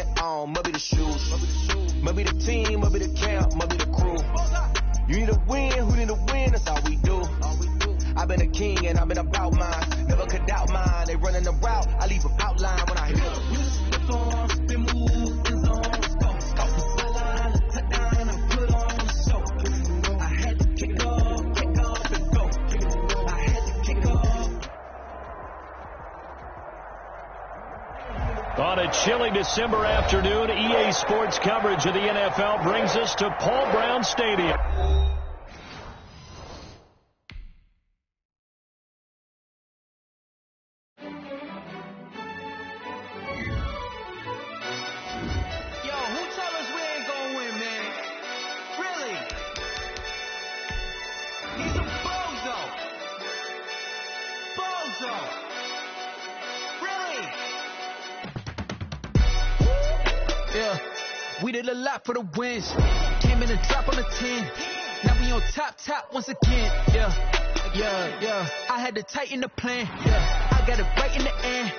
it on, maybe the shoes. Maybe the team, maybe the camp, maybe the crew. You need a win, who need a win, that's all we do. I've been a king and I've been about mine. Never could doubt mine, they running the route, I leave them outline when I hit them. You just flip on, spin move, end zone, scope. Scope the sideline, touchdown, I put on the show. I had to kick off and go. I had to kick off. On a chilly December afternoon, EA Sports coverage of the NFL brings us to Paul Brown Stadium. We did a lot for the wins. Came in and drop on the 10. Now we on top once again. Yeah. I had to tighten the plan. Yeah. I got it right in the end.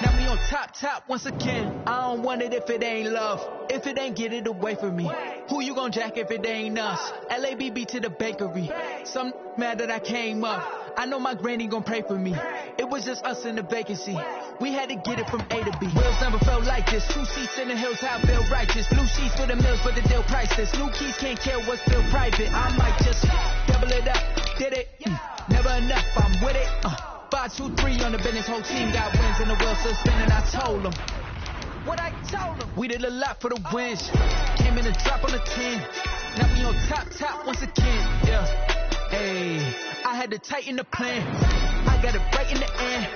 Now we on top once again. I don't want it if it ain't love. If it ain't, get it away from me. Who you gon' jack if it ain't us? LABB to the bakery. Some mad that I came up. I know my granny gon' pray for me. It was just us in the vacancy. We had to get it from A to B. Wheels never felt like this. 2 seats in the hills, how I feel righteous. Blue sheets for the mills, but the deal priceless. New keys can't care what's still private. I might just double it up. Did it? Never enough, I'm with it. 5, 2, 3 on the business. Whole team got wins and the wheels still spinning. I told them what I told them. We did a lot for the wins. Came in and drop on the 10. Now we on top once again. Yeah. Hey, I had to tighten the plan. I got it right in the end.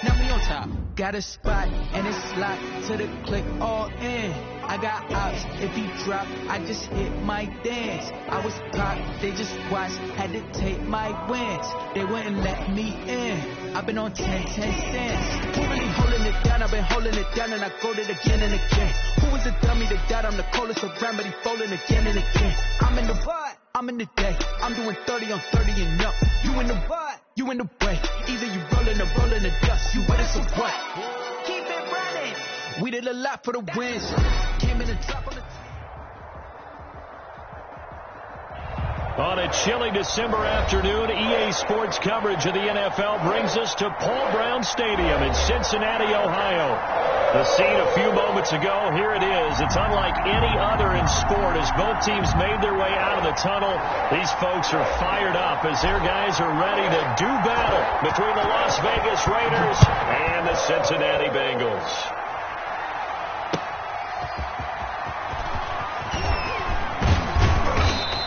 Now we on top. Got a spot and it's slot to the click all in. I got ops. If he drop, I just hit my dance. I was caught, they just watched. Had to take my wins. They wouldn't let me in. I've been on 10 cents. Who really holding it down? I've been holding it down and I go it again and again. Who was the dummy that died? I'm the coldest around, but he folding again and again. I'm in the what? I'm in the day. I'm doing 30 on 30 and up. You in the what? You in the way. Either you rolling or rolling the dust. You with us or what? Keep it running. We did a lot for the wins. Came in and drop on the On a chilly December afternoon, EA Sports coverage of the NFL brings us to Paul Brown Stadium in Cincinnati, Ohio. The scene a few moments ago, here it is. It's unlike any other in sport as both teams made their way out of the tunnel. These folks are fired up as their guys are ready to do battle between the Las Vegas Raiders and the Cincinnati Bengals.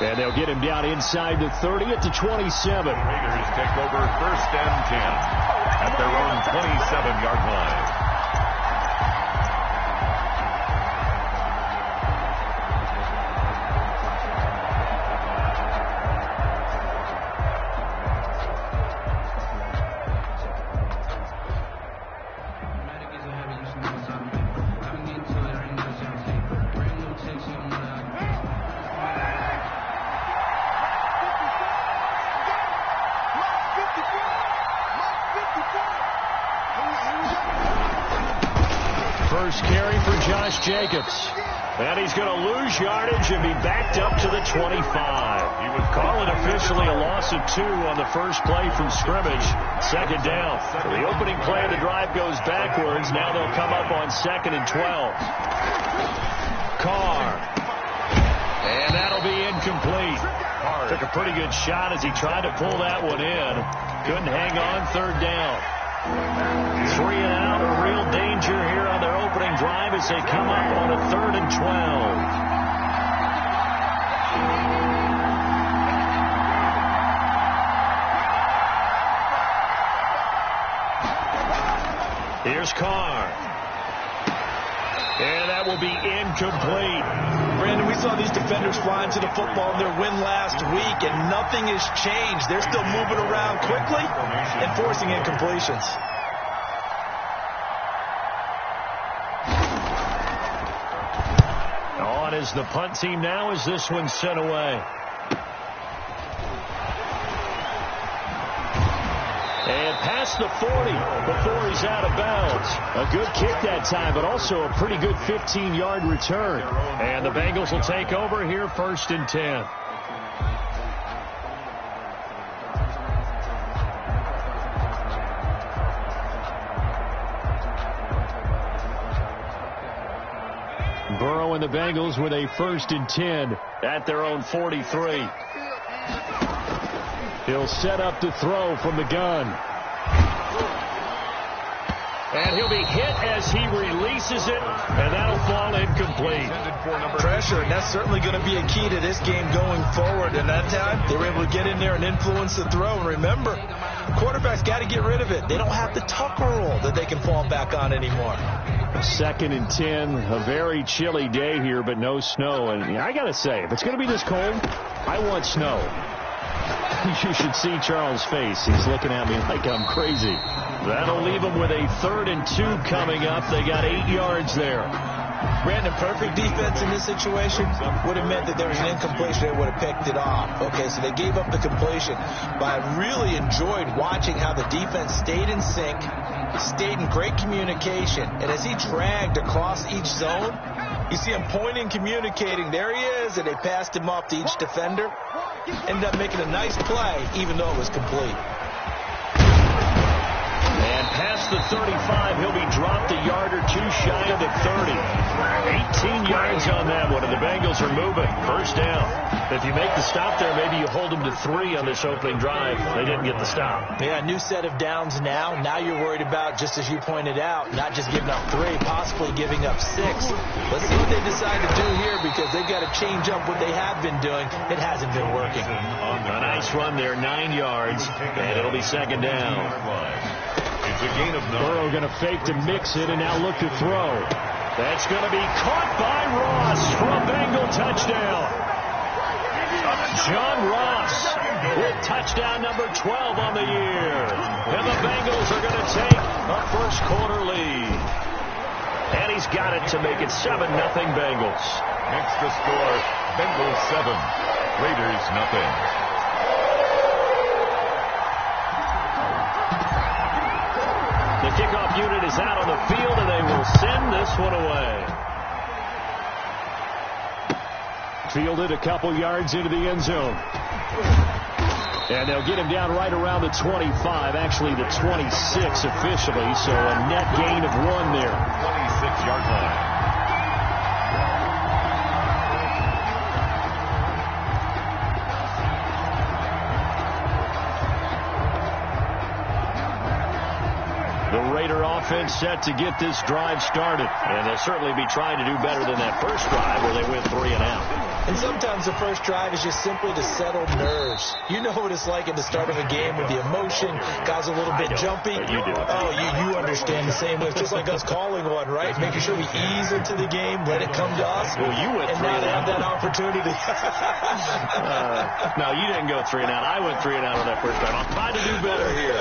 And they'll get him down inside the 30 at the 27. Raiders take over 1st and 10 at their own 27-yard line. First carry for Josh Jacobs. And he's going to lose yardage and be backed up to the 25. He would call it officially a loss of 2 on the first play from scrimmage. 2nd down. So the opening play of the drive goes backwards. Now they'll come up on 2nd and 12. Carr. And that'll be incomplete. Took a pretty good shot as he tried to pull that one in. Couldn't hang on. 3rd down. 3 and out, a real danger here on their opening drive as they come up on a 3rd and 12. Here's Carr. And that will be incomplete. Brandon, we saw these defenders fly into the football in their win last week, and nothing has changed. They're still moving around quickly and forcing incompletions. On is the punt team now as this one's sent away. And past the 40 before he's out of bounds. A good kick that time, but also a pretty good 15-yard return. And the Bengals will take over here, 1st and 10. Burrow and the Bengals with a 1st and 10 at their own 43. He'll set up to throw from the gun. And he'll be hit as he releases it, and that'll fall incomplete. Pressure, and that's certainly going to be a key to this game going forward. And that time, they were able to get in there and influence the throw. And remember, quarterbacks got to get rid of it. They don't have the Tucker rule that they can fall back on anymore. 2nd and 10, a very chilly day here, but no snow. And I got to say, if it's going to be this cold, I want snow. You should see Charles' face. He's looking at me like I'm crazy. That'll leave them with a 3rd and 2 coming up. They got 8 yards there. Brandon, perfect defense in this situation would have meant that there was an incompletion. They would have picked it off. Okay, so they gave up the completion. But I really enjoyed watching how the defense stayed in sync, stayed in great communication. And as he dragged across each zone, you see him pointing, communicating. There he is, and they passed him off to each defender. Ended up making a nice play, even though it was complete. And past the 35, he'll be dropped a yard or 2 shy of the 30. 18 yards on that one, and the Bengals are moving. 1st down. If you make the stop there, maybe you hold them to 3 on this opening drive. They didn't get the stop. Yeah, new set of downs now. Now you're worried about, just as you pointed out, not just giving up 3, possibly giving up 6. Let's see what they decide to do here, because they've got to change up what they have been doing. It hasn't been working. A nice run there, 9 yards, and it'll be 2nd down. It's a gain of 9. Burrow going to fake to mix it and now look to throw. That's going to be caught by Ross for a Bengal touchdown. John Ross with touchdown number 12 on the year. And the Bengals are going to take a 1st quarter lead. And he's got it to make it 7-0 Bengals. Makes the score Bengals 7, Raiders nothing. The kickoff unit is out on the field, and they will send this one away. Fielded a couple yards into the end zone. And they'll get him down right around the 25, actually the 26 officially, so a net gain of 1 there. 26-yard line. The Raider offense set to get this drive started. And they'll certainly be trying to do better than that first drive where they went 3 and out. And sometimes the first drive is just simply to settle nerves. You know what it's like at the start of a game with the emotion, guys a little bit jumpy. You do. Oh, you understand the same way. It's just like us calling one, right? Making sure we ease into the game, let it come to us. Well, you went 3 and now and they out. have that opportunity. No, you didn't go 3 and out. I went 3 and out on that first drive. I'll try to do better here.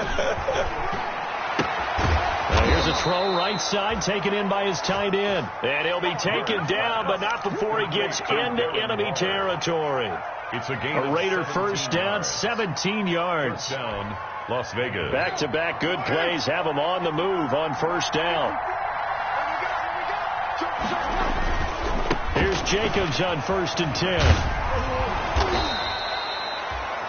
Here's a throw right side, taken in by his tight end. And he'll be taken down, but not before he gets into enemy territory. It's a gain. A Raider 1st down, 17 yards. Down, Las Vegas. Back-to-back good plays have them on the move on 1st down. Here's Jacobs on 1st and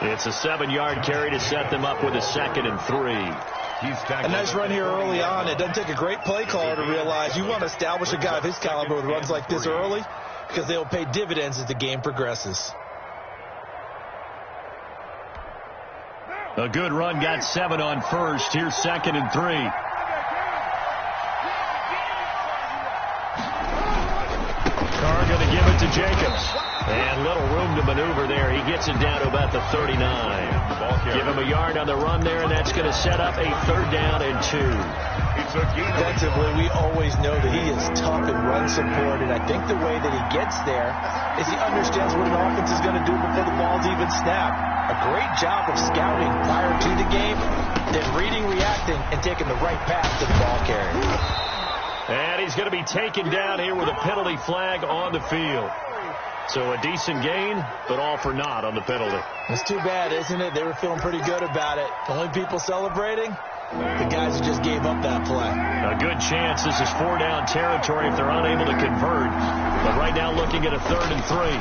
10. It's a 7-yard carry to set them up with a 2nd and 3. A nice run here early on. It doesn't take a great play caller to realize you want to establish a guy of his caliber with runs like this early, because they'll pay dividends as the game progresses. A good run, got 7 on 1st. Here's 2nd and 3. Carr going to give it to Jacobs. And little room to maneuver there. He gets it down to about the 39. Give him a yard on the run there, and that's going to set up a 3rd down and 2. Defensively, we always know that he is tough in run support, and I think the way that he gets there is he understands what an offense is going to do before the ball's even snapped. A great job of scouting prior to the game, then reading, reacting, and taking the right path to the ball carrier. And he's going to be taken down here with a penalty flag on the field. So a decent gain, but all for naught on the penalty. It's too bad, isn't it? They were feeling pretty good about it. The only people celebrating, The guys who just gave up that play. A good chance this is 4-down territory if they're unable to convert. But right now looking at a 3rd and 3.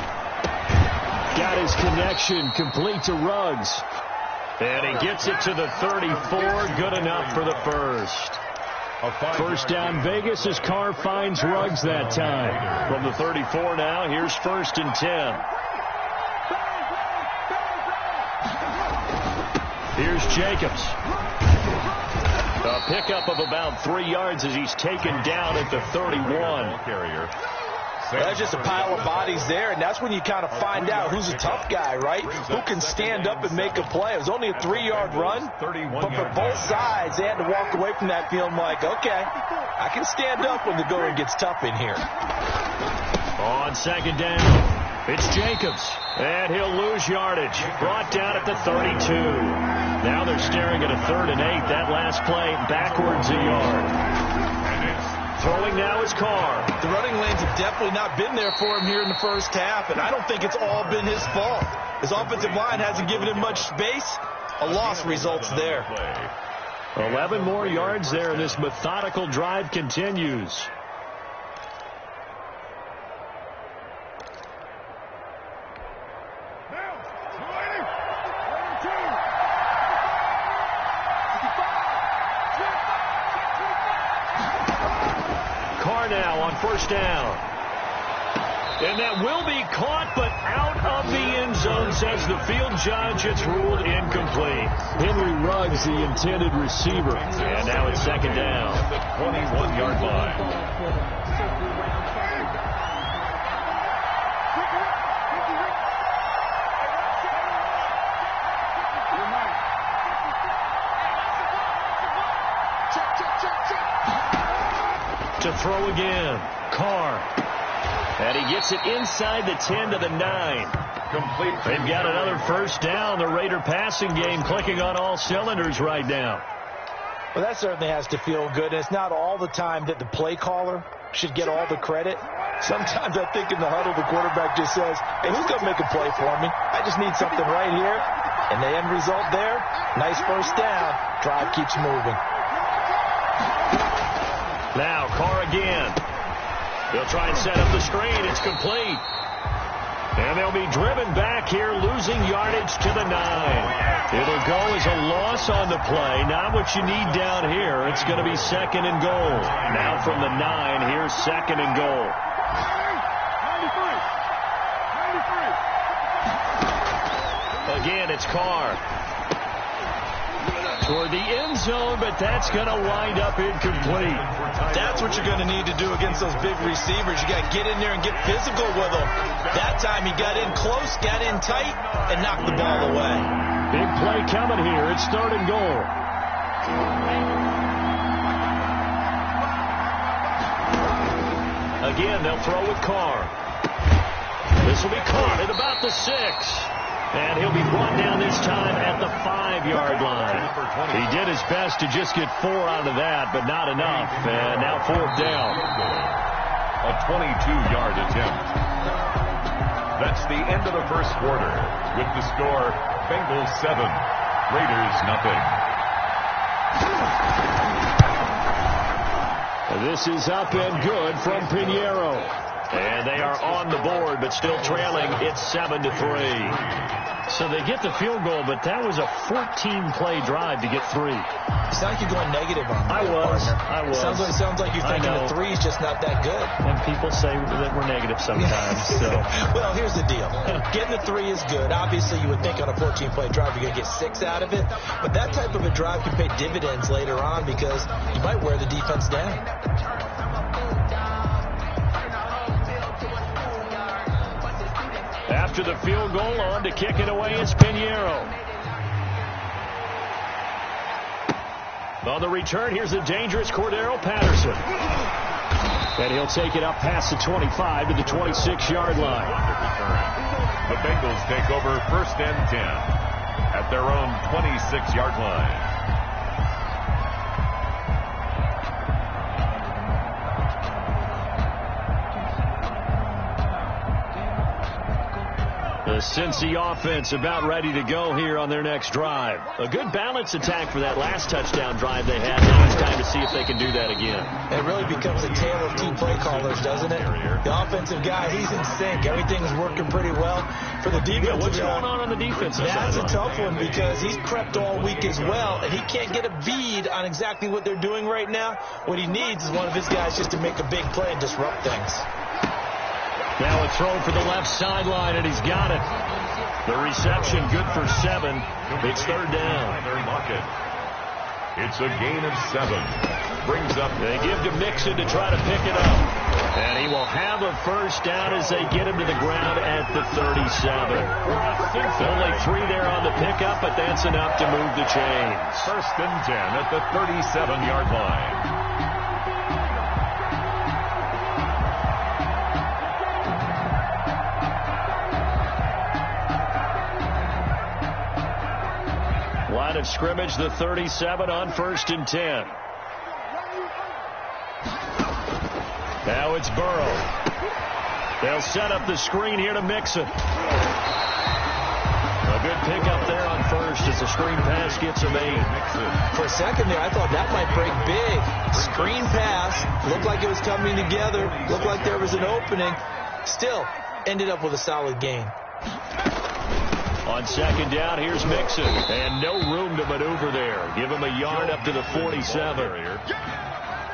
Got his connection complete to Ruggs. And he gets it to the 34. Good enough for the first. First down Vegas as Carr finds Ruggs that time. From the 34 now, here's 1st and 10. Here's Jacobs. A pickup of about 3 yards as he's taken down at the 31. That's just a pile of bodies there, and that's when you kind of find out who's a tough guy, right? Who can stand up and make a play. It was only a 3-yard run, but for both sides, they had to walk away from that feeling like, okay, I can stand up when the going gets tough in here. On 2nd down, it's Jacobs, and he'll lose yardage. Brought down at the 32. Now they're staring at a 3rd and 8. That last play backwards a yard. Throwing now is Carr. The running lanes have definitely not been there for him here in the first half, and I don't think it's all been his fault. His offensive line hasn't given him much space. A loss results there. 11 more yards there, and this methodical drive continues. Now on 1st down. And that will be caught, but out of the end zone, says the field judge. It's ruled incomplete. Henry Ruggs, the intended receiver. And now it's 2nd down. 21-yard line. To throw again, Carr. And he gets it inside the 10 to the 9. Complete. They've got another 1st down. The Raider passing game clicking on all cylinders right now. Well, that certainly has to feel good. And it's not all the time that the play caller should get all the credit. Sometimes I think in the huddle, the quarterback just says, hey, who's going to make a play for me? I just need something right here. And the end result there, nice 1st down. Drive keeps moving. Now, Carr again. They'll try and set up the screen. It's complete. And they'll be driven back here, losing yardage to the 9. It'll go as a loss on the play. Not what you need down here. It's going to be 2nd and goal. Now from the 9, here's 2nd and goal. Again, it's Carr. Toward the end zone, but that's going to wind up incomplete. That's what you're going to need to do against those big receivers. You got to get in there and get physical with them. That time he got in close, got in tight, and knocked the ball away. Big play coming here. It's 3rd and goal. Again, they'll throw with Carr. This will be caught at about the 6. And he'll be brought down this time at the 5-yard line. He did his best to just get 4 out of that, but not enough. And now 4th down. A 22-yard attempt. That's the end of the first quarter. With the score, Bengals 7, Raiders nothing. This is up and good from Pinheiro. And they are on the board, but still trailing. It's 7-3. So they get the field goal, but that was a 14-play drive to get 3. It's not like you're going negative on me. I was. Sounds like you're thinking the 3 is just not that good. And people say that we're negative sometimes. So. Well, here's the deal. Getting the 3 is good. Obviously, you would think on a 14-play drive you're going to get 6 out of it. But that type of a drive can pay dividends later on because you might wear the defense down. After the field goal, on to kick it away is Pinheiro. On the return, here's the dangerous Cordero Patterson. And he'll take it up past the 25 to the 26-yard line. The Bengals take over 1st and 10 at their own 26-yard line. The Cincy offense about ready to go here on their next drive. A good balance attack for that last touchdown drive they had. Now it's time to see if they can do that again. It really becomes a tale of two play callers, doesn't it? The offensive guy, he's in sync. Everything's working pretty well. For the defensive what's guy, going on the defensive side? That's a tough one because he's prepped all week as well, and he can't get a bead on exactly what they're doing right now. What he needs is one of his guys just to make a big play and disrupt things. Now a throw for the left sideline, and he's got it. The reception good for 7. It's third down. It's a gain of 7. Brings up. They give to Mixon to try to pick it up. And he will have a first down as they get him to the ground at the 37. Only 3 there on the pickup, but that's enough to move the chains. 1st and 10 at the 37-yard line. Line of scrimmage, the 37 on 1st and 10. Now it's Burrow. They'll set up the screen here to Mixon. A good pickup there on 1st as the screen pass gets him 8. For a second there, I thought that might break big. Screen pass. Looked like it was coming together. Looked like there was an opening. Still, ended up with a solid gain. On 2nd down, here's Mixon. And no room to maneuver there. Give him a yard up to the 47.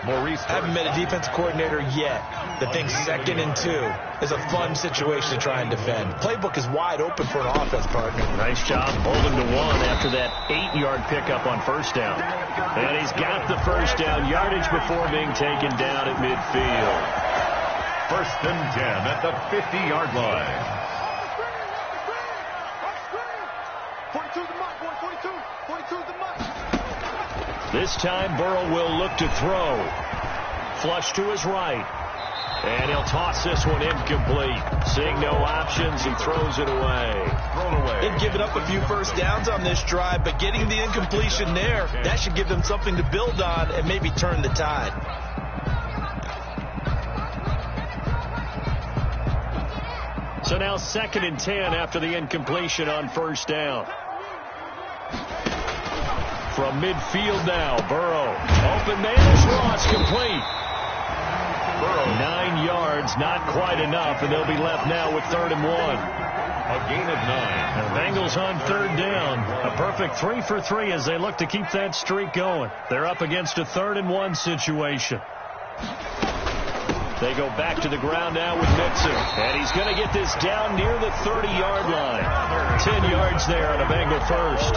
Maurice haven't met a defense coordinator yet that thinks 2nd and 2 is a fun situation to try and defend. Playbook is wide open for an offense partner. Nice job holding to 1 after that 8-yard pickup on 1st down. And he's got the first down yardage before being taken down at midfield. 1st and 10 at the 50-yard line. 42's the mark, boy. 42's the mark. This time Burrow will look to throw. Flush to his right. And he'll toss this one incomplete. Seeing no options, he throws it away. Thrown away. They've given up a few first downs on this drive, but getting the incompletion there, that should give them something to build on and maybe turn the tide. So now 2nd and 10 after the incompletion on 1st down. From midfield now, Burrow. Open man is Ross, complete. Burrow. 9 yards, not quite enough, and they'll be left now with 3rd and 1. A gain of 9. The Bengals on 3rd down. A perfect 3 for 3 as they look to keep that streak going. They're up against a 3rd and 1 situation. They go back to the ground now with Mixon. And he's going to get this down near the 30-yard line. 10 yards there on a Bengal first.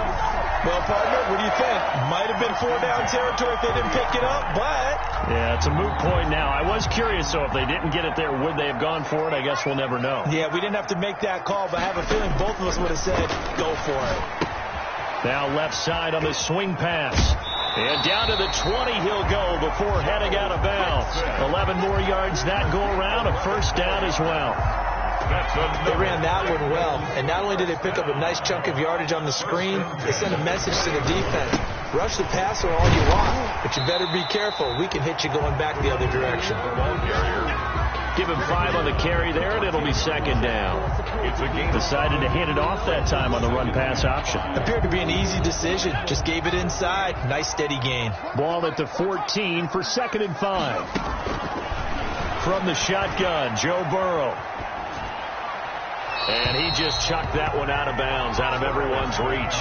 Well, partner, what do you think? Might have been 4-down territory if they didn't pick it up, but... Yeah, it's a moot point now. I was curious, though, if they didn't get it there, would they have gone for it? I guess we'll never know. Yeah, we didn't have to make that call, but I have a feeling both of us would have said, go for it. Now left side on the swing pass. And down to the 20 he'll go before heading out of bounds. 11 more yards that go around, a first down as well. They ran that one well, and not only did they pick up a nice chunk of yardage on the screen, they sent a message to the defense. Rush the passer all you want, but you better be careful. We can hit you going back the other direction. Give him 5 on the carry there, and it'll be 2nd down. Decided to hand it off that time on the run-pass option. Appeared to be an easy decision. Just gave it inside. Nice, steady gain. Ball at the 14 for 2nd and 5. From the shotgun, Joe Burrow. And he just chucked that one out of bounds, out of everyone's reach.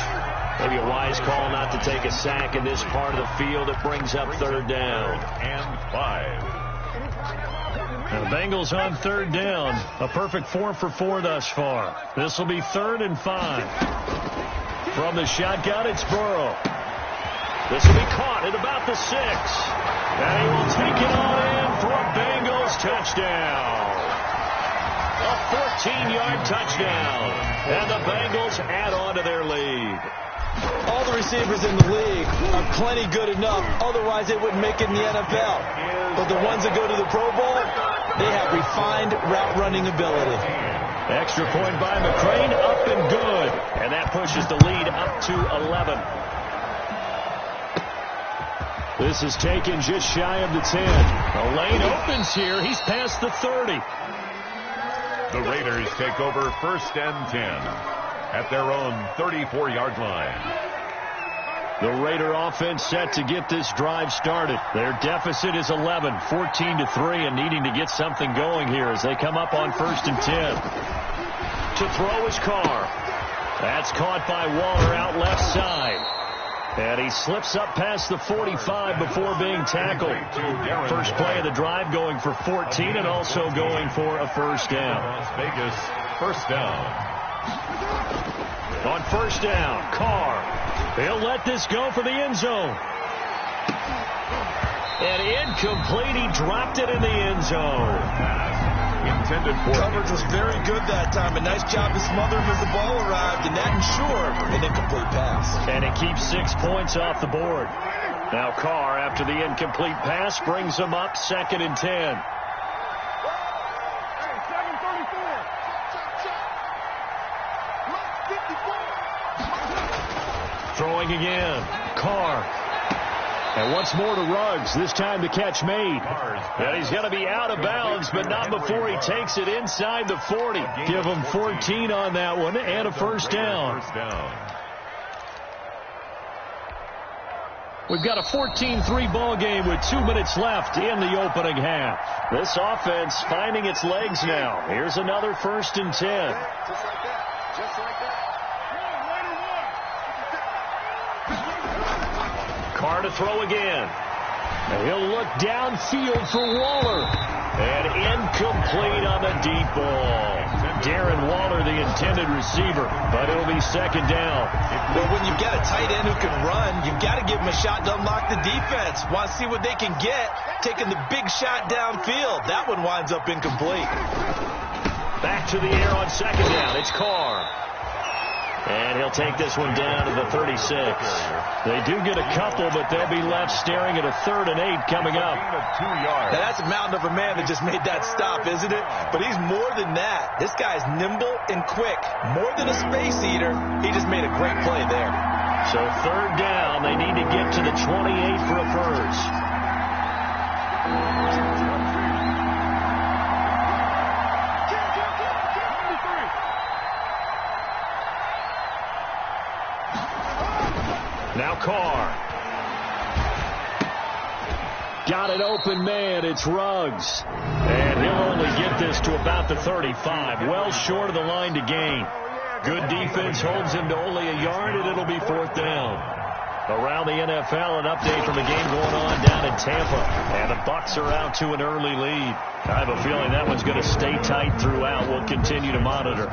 Maybe a wise call not to take a sack in this part of the field. It brings up 3rd down. And 5. And the Bengals on 3rd down. A perfect 4 for 4 thus far. This will be 3rd and 5. From the shotgun, it's Burrow. This will be caught at about the 6. And he will take it on in for a Bengals touchdown. A 14-yard touchdown. And the Bengals add on to their lead. All the receivers in the league are plenty good enough. Otherwise, they wouldn't make it in the NFL. But the ones that go to the Pro Bowl, they have refined route running ability. Extra point by McCrane, up and good. And that pushes the lead up to 11. This is taken just shy of the 10. The lane opens here. He's past the 30. The Raiders take over 1st and 10 at their own 34-yard line. The Raider offense set to get this drive started. Their deficit is 11, 14-3, and needing to get something going here as they come up on 1st and 10. To throw his Carr. That's caught by Waller out left side. And he slips up past the 45 before being tackled. First play of the drive going for 14 and also going for a first down. Las Vegas, first down. On first down, Carr. He'll let this go for the end zone. And incomplete. He dropped it in the end zone. Intended for coverage was very good that time. A nice job to smother him as the ball arrived, and that ensured an incomplete pass. And it keeps 6 points off the board. Now Carr, after the incomplete pass, brings him up 2nd and 10. Throwing again. Carr. And once more to Ruggs. This time the catch made. And he's going to be out of bounds, but not before he takes it inside the 40. Give him 14 on that one and a first down. We've got a 14-3 ball game with 2 minutes left in the opening half. This offense finding its legs now. Here's another 1st and 10. Just like that. Just like that. Carr to throw again. And he'll look downfield for Waller. And incomplete on the deep ball. Darren Waller, the intended receiver, but it'll be 2nd down. Well, when you've got a tight end who can run, you've got to give him a shot to unlock the defense. Want to see what they can get, taking the big shot downfield. That one winds up incomplete. Back to the air on 2nd down. It's Carr. And he'll take this one down to the 36. They do get a couple, but they'll be left staring at a 3rd and 8 coming up. Now that's a mountain of a man that just made that stop, isn't it? But he's more than that. This guy's nimble and quick. More than a space eater. He just made a great play there. So 3rd down, they need to get to the 28 for a first. Now Carr. Got an open man. It's Ruggs. And he'll only get this to about the 35. Well short of the line to gain. Good defense holds him to only a yard, and it'll be 4th down. Around the NFL, an update from the game going on down in Tampa. And the Bucs are out to an early lead. I have a feeling that one's going to stay tight throughout. We'll continue to monitor.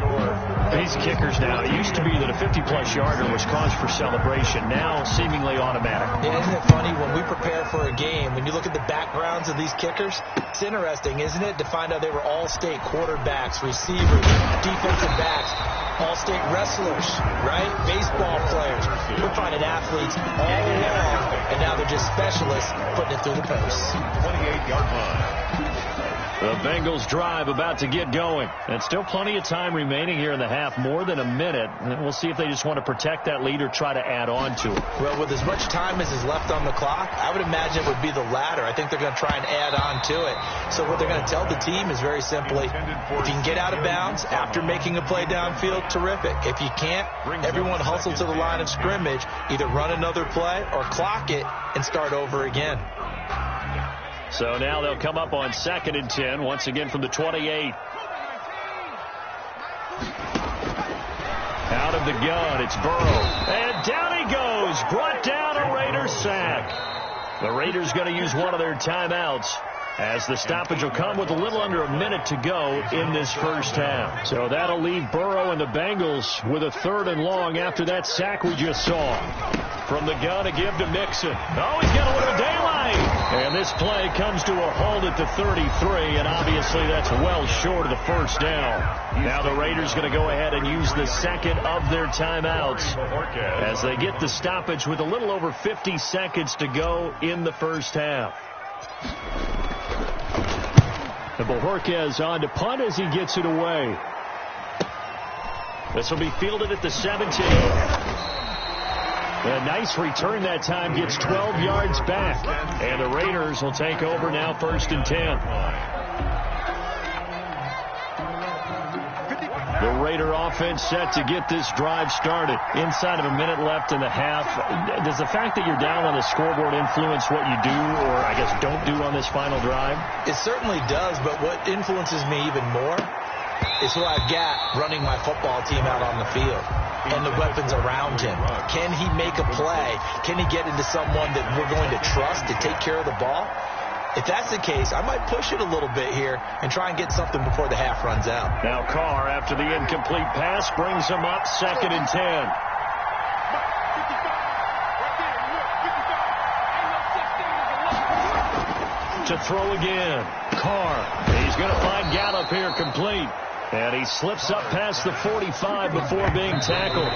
These kickers now, it used to be that a 50-plus yarder was cause for celebration. Now, seemingly automatic. Yeah, isn't it funny? When we prepare for a game, when you look at the backgrounds of these kickers, it's interesting, isn't it, to find out they were all-state quarterbacks, receivers, defensive backs, all-state wrestlers, right? Baseball players. We're finding athletes all along, and now they're just specialists putting it through the posts. 28-yard line. The Bengals drive about to get going. And still plenty of time remaining here in the half, more than a minute. And we'll see if they just want to protect that lead or try to add on to it. Well, with as much time as is left on the clock, I would imagine it would be the latter. I think they're going to try and add on to it. So what they're going to tell the team is very simply, if you can get out of bounds after making a play downfield, terrific. If you can't, everyone hustle to the line of scrimmage, either run another play or clock it and start over again. So now they'll come up on 2nd and 10, once again from the 28. Out of the gun, it's Burrow. And down he goes, brought down a Raiders sack. The Raiders going to use one of their timeouts, as the stoppage will come with a little under a minute to go in this first half. So that'll leave Burrow and the Bengals with a 3rd and long after that sack we just saw. From the gun, a give to Mixon. Oh, he's got a little daylight. And this play comes to a halt at the 33, and obviously that's well short of the first down. Now the Raiders going to go ahead and use the 2nd of their timeouts as they get the stoppage with a little over 50 seconds to go in the first half. And Bojorquez on to punt as he gets it away. This will be fielded at the 17. A nice return that time, gets 12 yards back. And the Raiders will take over now 1st and 10. Raider offense set to get this drive started. Inside of a minute left in the half, does the fact that you're down on the scoreboard influence what you do, or I guess don't do on this final drive? It certainly does, but what influences me even more is who I've got running my football team out on the field and the weapons around him. Can he make a play? Can he get into someone that we're going to trust to take care of the ball? If that's the case, I might push it a little bit here and try and get something before the half runs out. Now Carr, after the incomplete pass, brings him up 2nd and 10. To throw again. Carr. He's going to find Gallup here complete. And he slips up past the 45 before being tackled.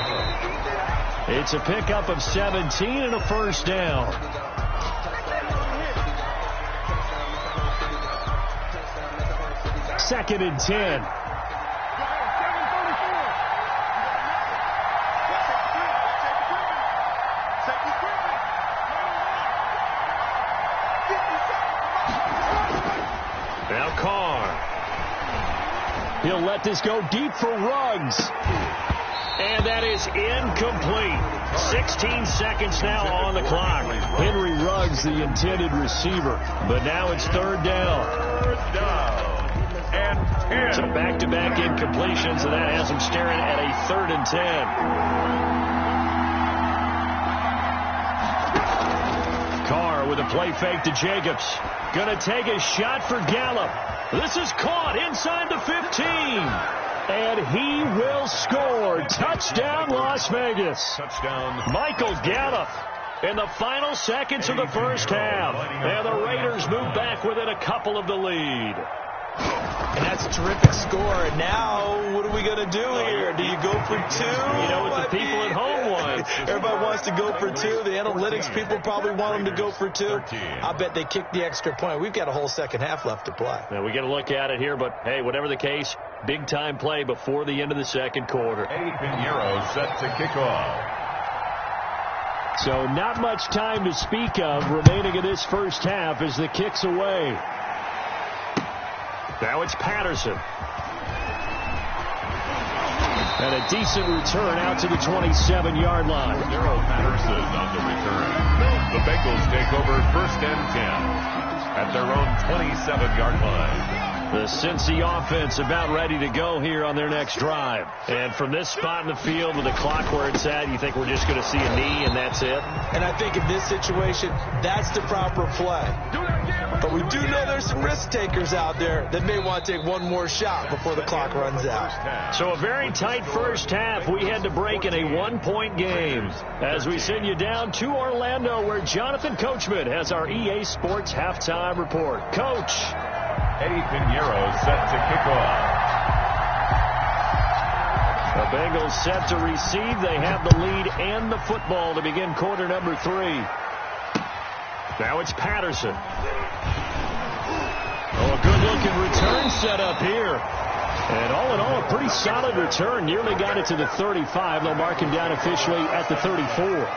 It's a pickup of 17 and a first down. Second and 10. Now Carr. He'll let this go deep for Ruggs. And that is incomplete. 16 seconds now on the clock. Henry Ruggs, the intended receiver. But now it's 3rd down. 3rd down. And 10. So back-to-back incompletions, and that has him staring at a 3rd and 10. Carr with a play fake to Jacobs. Going to take a shot for Gallup. This is caught inside the 15. And he will score. Touchdown, Las Vegas. Touchdown. Michael Gallup in the final seconds of the first half. And the Raiders move back within a couple of the lead. And that's a terrific score. And now, what are we going to do here? Do you go for 2? You know what the people at home want. Everybody wants to go for 2. The analytics people probably want them to go for 2. I bet they kick the extra point. We've got a whole second half left to play. Now, we got to look at it here, but, hey, whatever the case, big-time play before the end of the second quarter. Eddie Pinheiro set to kick off. So not much time to speak of remaining in this first half as the kick's away. Now it's Patterson. And a decent return out to the 27-yard line. Daryl Patterson on the return. The Bengals take over 1st and 10 at their own 27-yard line. The Cincy offense about ready to go here on their next drive. And from this spot in the field with the clock where it's at, you think we're just going to see a knee and that's it? And I think in this situation, that's the proper play. But we do know there's some risk takers out there that may want to take one more shot before the clock runs out. So a very tight first half. We had to break in a 1-point game as we send you down to Orlando where Jonathan Coachman has our EA Sports halftime report. Coach. Eddie Pinheiro set to kick off. The Bengals set to receive. They have the lead and the football to begin quarter number 3. Now it's Patterson. Oh, a good-looking return set up here. And all in all, a pretty solid return. Nearly got it to the 35. They'll mark him down officially at the 34.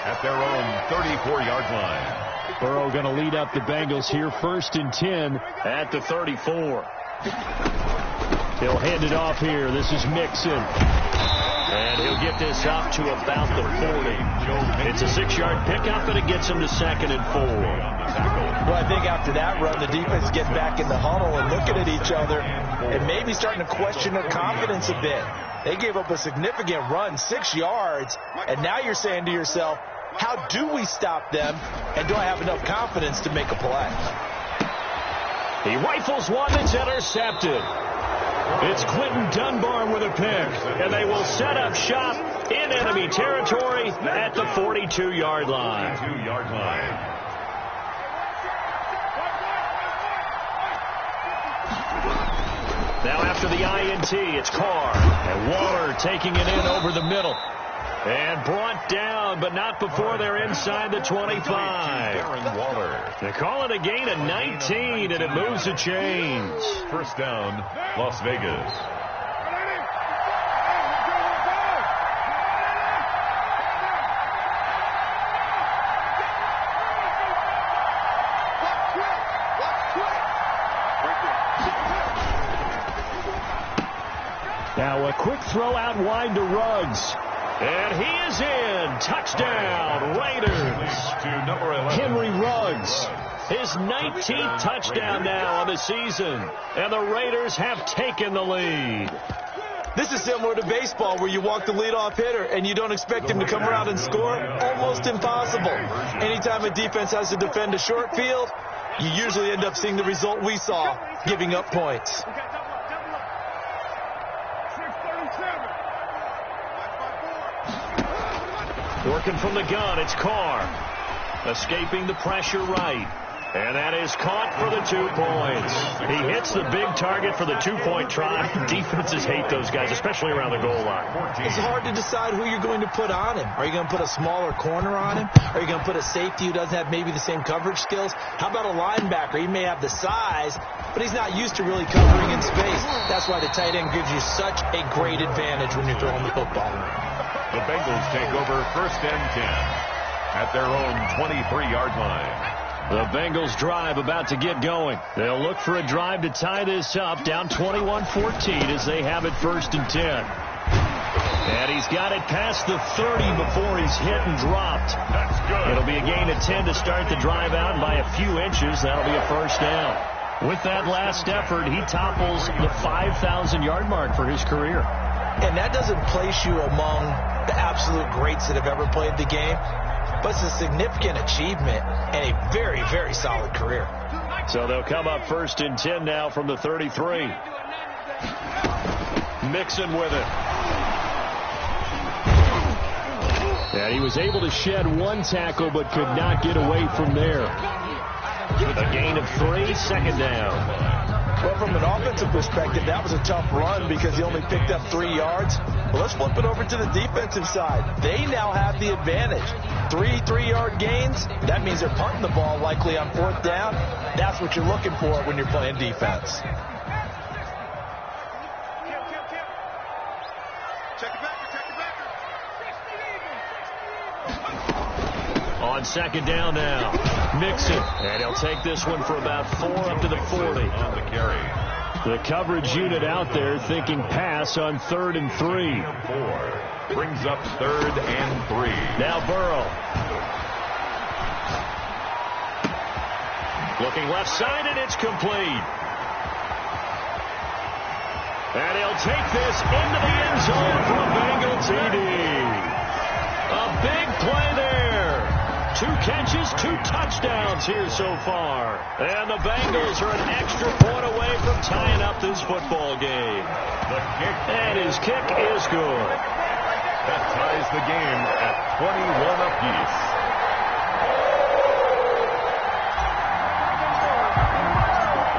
At their own 34-yard line. Burrow going to lead up the Bengals here, 1st and 10 at the 34. He'll hand it off here. This is Mixon. And he'll get this up to about the 40. It's a 6-yard pickup, and it gets him to 2nd and 4. Well, I think after that run, the defense is getting back in the huddle and looking at each other and maybe starting to question their confidence a bit. They gave up a significant run, 6 yards, and now you're saying to yourself, how do we stop them, and do I have enough confidence to make a play? He rifles one that's intercepted. It's Quentin Dunbar with a pick, and they will set up shop in enemy territory at the 42-yard line. 42-yard line. Now after the INT, it's Carr. And Waller taking it in over the middle. And brought down, but not before they're inside the 25. Darren Waller. They call it a gain of 19, and it moves the chains. 1st down, Las Vegas. Now a quick throw out wide to Ruggs. And he is in. Touchdown, Raiders. To number 11. Henry Ruggs. His 19th touchdown now on the season. And the Raiders have taken the lead. This is similar to baseball where you walk the leadoff hitter and you don't expect him to come around and score. Almost impossible. Anytime a defense has to defend a short field, you usually end up seeing the result we saw, giving up points. Working from the gun, it's Carr. Escaping the pressure right. And that is caught for the 2 points. He hits the big target for the 2-point try. Defenses hate those guys, especially around the goal line. It's hard to decide who you're going to put on him. Are you going to put a smaller corner on him? Are you going to put a safety who doesn't have maybe the same coverage skills? How about a linebacker? He may have the size, but he's not used to really covering in space. That's why the tight end gives you such a great advantage when you're throwing the football. The Bengals take over 1st and 10 at their own 23-yard line. The Bengals drive about to get going. They'll look for a drive to tie this up, down 21-14 as they have it 1st and 10. And he's got it past the 30 before he's hit and dropped. That's good. It'll be a gain of 10 to start the drive out, and by a few inches, that'll be a 1st down. With that last effort, he topples the 5,000-yard mark for his career. And that doesn't place you among the absolute greats that have ever played the game. But it's a significant achievement and a very, very solid career. So they'll come up 1st and 10 now from the 33. Mixon with it. And he was able to shed 1 tackle but could not get away from there. A gain of 3, 2nd down. Well, from an offensive perspective, that was a tough run because he only picked up 3 yards. But let's flip it over to the defensive side. They now have the advantage. 3 3-yard gains, that means they're punting the ball likely on 4th down. That's what you're looking for when you're playing defense. On 2nd down now, Mixon. And he'll take this one for about 4 up to the 40. On the carry. The coverage unit out there thinking pass on 3rd and 3. 4 brings up 3rd and 3. Now Burrow. Looking left side, and it's complete. And he'll take this into the end zone for a Bengal TD. A big play there. 2 catches, 2 touchdowns here so far. And the Bengals are an extra point away from tying up this football game. The kick. And his kick is good. That ties the game at 21 apiece.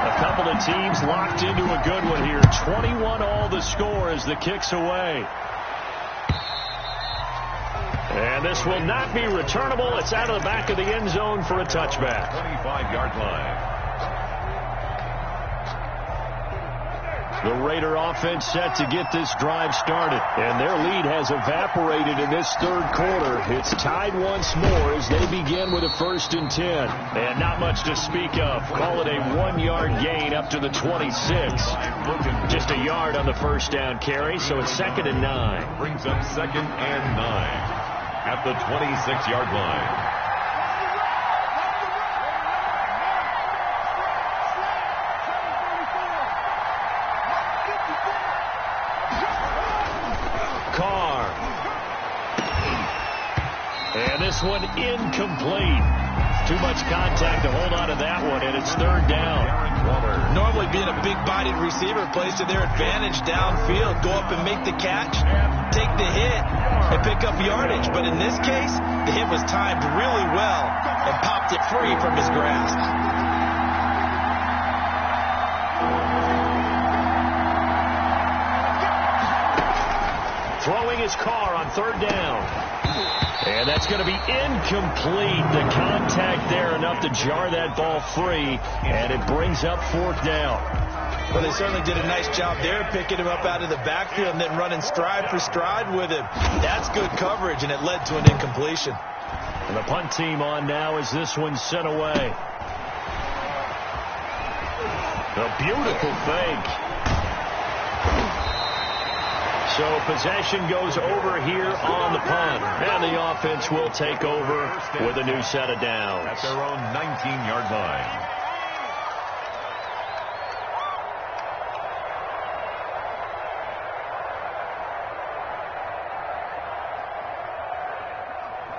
A couple of teams locked into a good one here. 21 all the score as the kick's away. And this will not be returnable. It's out of the back of the end zone for a touchback. 25-yard line. The Raider offense set to get this drive started. And their lead has evaporated in this 3rd quarter. It's tied once more as they begin with a 1st and 10. And not much to speak of. Call it a 1-yard gain up to the 26. Just a yard on the 1st down carry, so it's 2nd and 9. Brings up 2nd and 9 at the 26-yard line. Carr. And this one incomplete. Too much contact to hold on to that one, and it's 3rd down. Normally being a big-bodied receiver plays to their advantage downfield. Go up and make the catch, take the hit, and pick up yardage. But in this case, the hit was timed really well and popped it free from his grasp. Throwing his Carr on 3rd down. And that's going to be incomplete. The contact there enough to jar that ball free, and it brings up 4th down. Well, they certainly did a nice job there, picking him up out of the backfield and then running stride for stride with him. That's good coverage, and it led to an incompletion. And the punt team on now as this one's sent away. A beautiful fake. So possession goes over here on the punt. And the offense will take over with a new set of downs. At their own 19-yard line.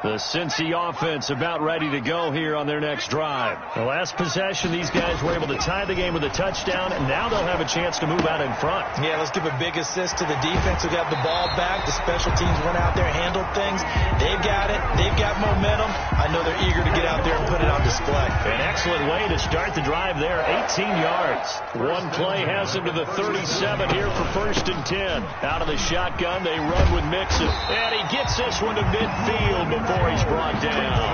The Cincy offense about ready to go here on their next drive. The last possession, these guys were able to tie the game with a touchdown, and now they'll have a chance to move out in front. Yeah, let's give a big assist to the defense who got the ball back. The special teams went out there, handled things. They've got it. They've got momentum. I know they're eager to get out there and put it on display. An excellent way to start the drive there, 18 yards. One play has them to the 37 here for 1st and 10. Out of the shotgun, they run with Mixon. And he gets this one to midfield before he's brought down.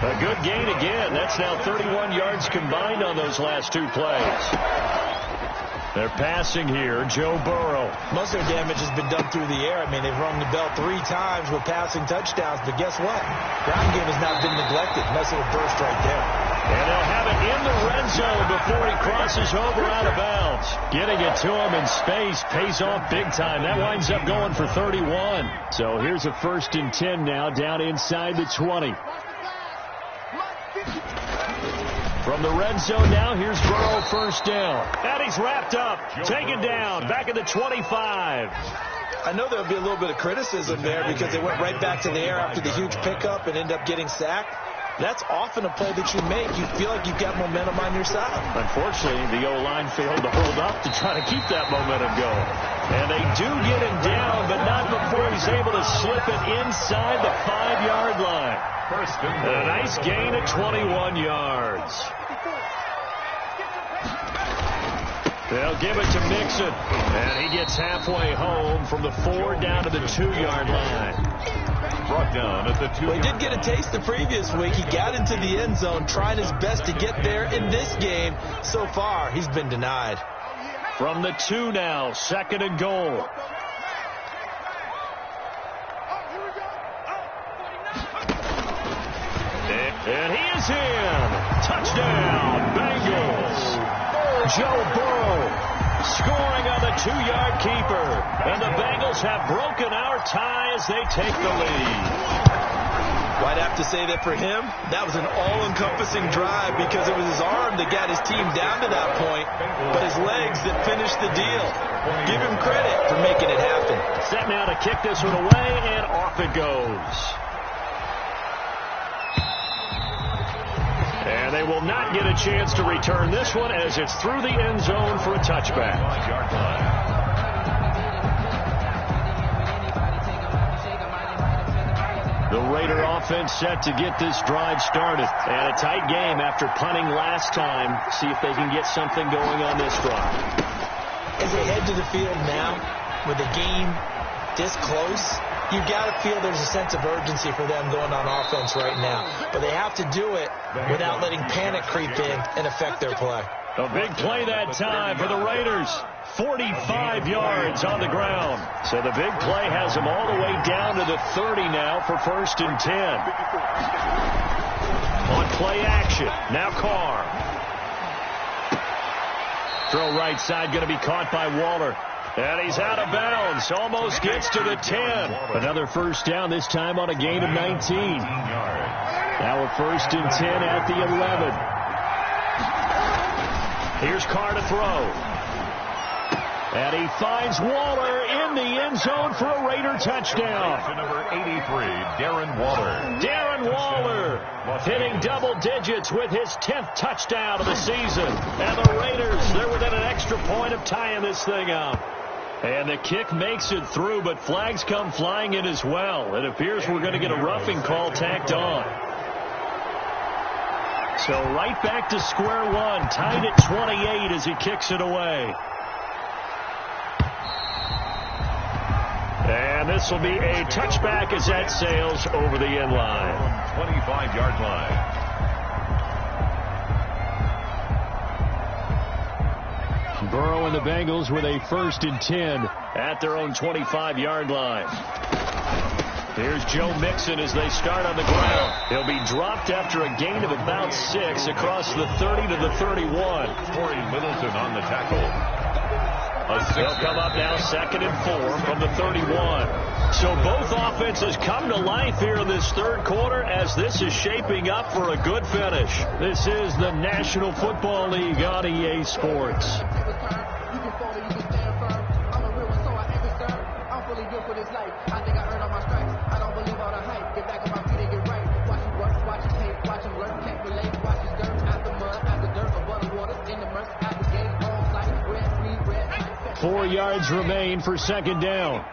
A good gain again. That's now 31 yards combined on those last two plays. They're passing here. Joe Burrow. Most of their damage has been done through the air. I mean, they've rung the bell 3 times with passing touchdowns. But guess what? Ground game has not been neglected. Nice little burst right there. And they'll have it in the red zone before he crosses over out of bounds. Getting it to him in space pays off big time. That winds up going for 31. So here's a 1st and 10 now down inside the 20. From the red zone now, here's Burrow 1st down. And he's wrapped up, taken down, back at the 25. I know there'll be a little bit of criticism there because they went right back to the air after the huge pickup and end up getting sacked. That's often a play that you make. You feel like you've got momentum on your side. Unfortunately, the O-line failed to hold up to try to keep that momentum going. And they do get him down, but not before he's able to slip it inside the 5-yard line. And a nice gain of 21 yards. They'll give it to Mixon. And he gets halfway home from the 4 down to the 2-yard line. Brought down at the 2-yard line. Well, he did get a taste the previous week. He got into the end zone, trying his best to get there in this game. So far, he's been denied. From the 2 now, 2nd and goal. And he is in. Touchdown, Bengals. Joe Burrow scoring on the 2-yard keeper. And the Bengals have broken our tie as they take the lead. Well, I'd have to say that for him, that was an all-encompassing drive because it was his arm that got his team down to that point, but his legs that finished the deal. Give him credit for making it happen. Set now to kick this one away, and off it goes. And they will not get a chance to return this one as it's through the end zone for a touchback. The Raider offense set to get this drive started. And a tight game after punting last time. See if they can get something going on this drive. As they head to the field now, with the game this close, you've got to feel there's a sense of urgency for them going on offense right now. But they have to do it without letting panic creep in and affect their play. A big play that time for the Raiders. 45 yards on the ground. So the big play has them all the way down to the 30 now for 1st and 10. On play action. Now Carr. Throw right side going to be caught by Waller. And he's out of bounds. Almost gets to the 10. Another 1st down, this time on a gain of 19. Now a 1st and 10 at the 11. Here's Carr to throw. And he finds Waller in the end zone for a Raider touchdown. Number 83, Darren Waller. Darren Waller hitting double digits with his 10th touchdown of the season. And the Raiders, they're within an extra point of tying this thing up. And the kick makes it through, but flags come flying in as well. It appears we're going to get a roughing call tacked on. So right back to square one, tied at 28 as he kicks it away. And this will be a touchback as that sails over the end line. 25-yard line. Burrow and the Bengals with a 1st and 10 at their own 25-yard line. Here's Joe Mixon as they start on the ground. He'll be dropped after a gain of about 6 across the 30 to the 31. Corey Littleton on the tackle. They'll come up now 2nd and 4 from the 31. So both offenses come to life here in this third quarter as this is shaping up for a good finish. This is the National Football League on EA Sports. Four yards remain for second down.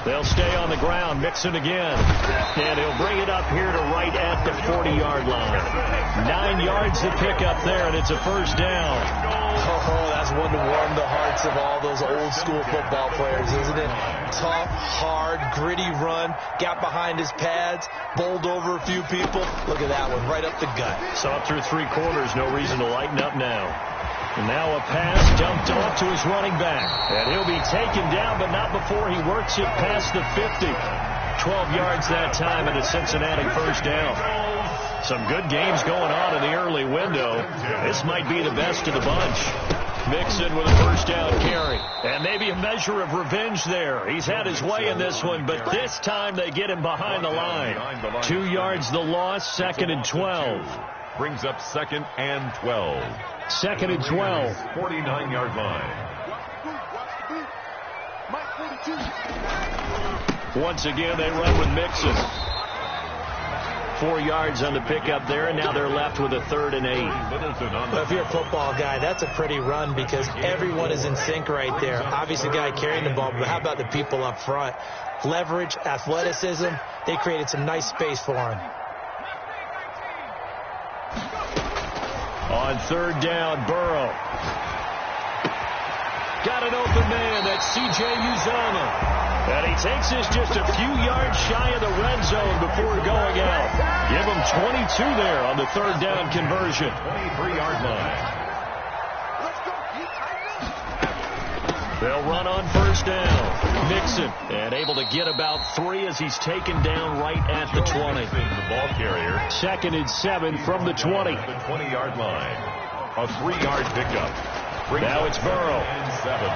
They'll stay on the ground, Mixon again. And he'll bring it up here to right at the 40-yard line. 9 yards to pick up there, and it's a first down. Oh, that's one to warm the hearts of all those old-school football players, isn't it? Tough, hard, gritty run, got behind his pads, bowled over a few people. Look at that one, right up the gut. So up through 3 quarters, no reason to lighten up now. And now a pass dumped off to his running back. And he'll be taken down, but not before he works it past the 50. 12 yards that time and a Cincinnati first down. Some good games going on in the early window. This might be the best of the bunch. Mixon with a first down carry. And maybe a measure of revenge there. He's had his way in this one, but this time they get him behind the line. 2 yards the loss, 2nd and 12. Brings up 2nd and 12. 2nd and 12. 49-yard line. Once again, they run with Mixon. 4 yards on the pickup there, and now they're left with a 3rd and 8. Well, if you're a football guy, that's a pretty run because everyone is in sync right there. Obviously, the guy carrying the ball, but how about the people up front? Leverage, athleticism, they created some nice space for him. On 3rd down, Burrow. Got an open man. That's C.J. Uzomah. And he takes this just a few yards shy of the red zone before going out. Give him 22 there on the 3rd down conversion. 23-yard line. They'll run on 1st down. Mixon, and able to get about 3 as he's taken down right at the 20. The ball carrier. 2nd and 7 from the 20. The 20-yard line. A 3-yard pickup. Now it's Burrow. And 7.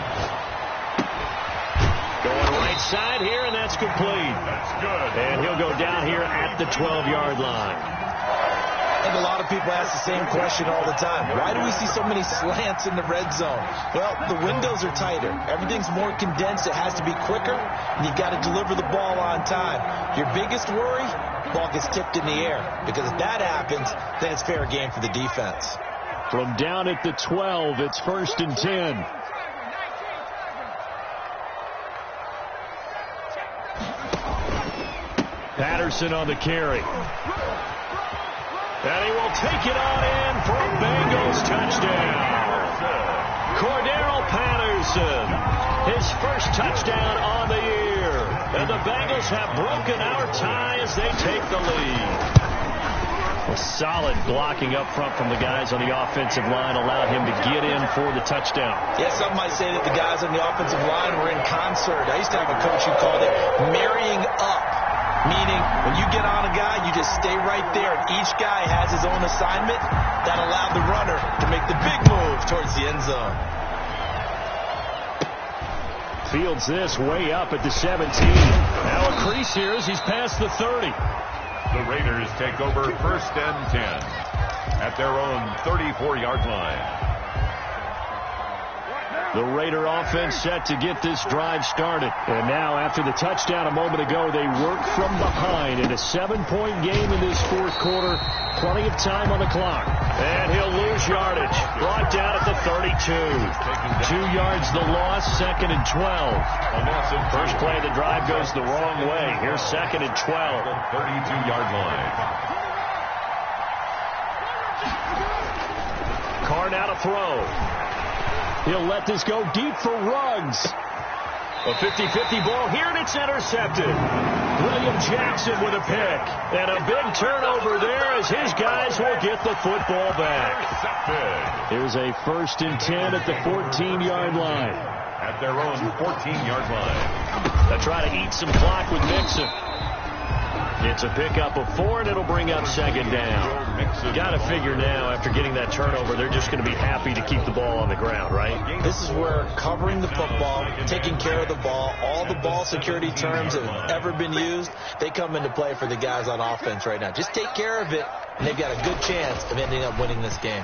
Going right side here, and that's complete. That's good. And he'll go down here at the 12-yard line. I think a lot of people ask the same question all the time. Why do we see so many slants in the red zone? Well, the windows are tighter. Everything's more condensed. It has to be quicker, and you've got to deliver the ball on time. Your biggest worry, ball gets tipped in the air, because if that happens, then it's fair game for the defense. From down at the 12, it's 1st and 10. Patterson on the carry. And he will take it on in for a Bengals touchdown. Cordero Patterson, his first touchdown on the year. And the Bengals have broken our tie as they take the lead. A solid blocking up front from the guys on the offensive line allowed him to get in for the touchdown. Yeah, some might say that the guys on the offensive line were in concert. I used to have a coach who called it marrying up. Meaning, when you get on a guy, you just stay right there, and each guy has his own assignment. That allowed the runner to make the big move towards the end zone. Fields this way up at the 17. Now a crease here as he's past the 30. The Raiders take over 1st and 10 at their own 34-yard line. The Raider offense set to get this drive started. And now, after the touchdown a moment ago, they work from behind in a 7-point game in this 4th quarter. Plenty of time on the clock. And he'll lose yardage. Brought down at the 32. 2 yards the loss, 2nd and 12. First play of the drive goes the wrong way. Here's 2nd and 12. 32-yard line. Carr now to throw. He'll let this go deep for Ruggs. A 50-50 ball here, and it's intercepted. William Jackson with a pick. And a big turnover there as his guys will get the football back. Here's a 1st and 10 at the 14-yard line. At their own 14-yard line. They'll try to eat some clock with Mixon. It's a pickup of 4, and it'll bring up second down. Got to figure now, after getting that turnover, they're just going to be happy to keep the ball on the ground, right? This is where covering the football, taking care of the ball, all the ball security terms that have ever been used, they come into play for the guys on offense right now. Just take care of it, and they've got a good chance of ending up winning this game.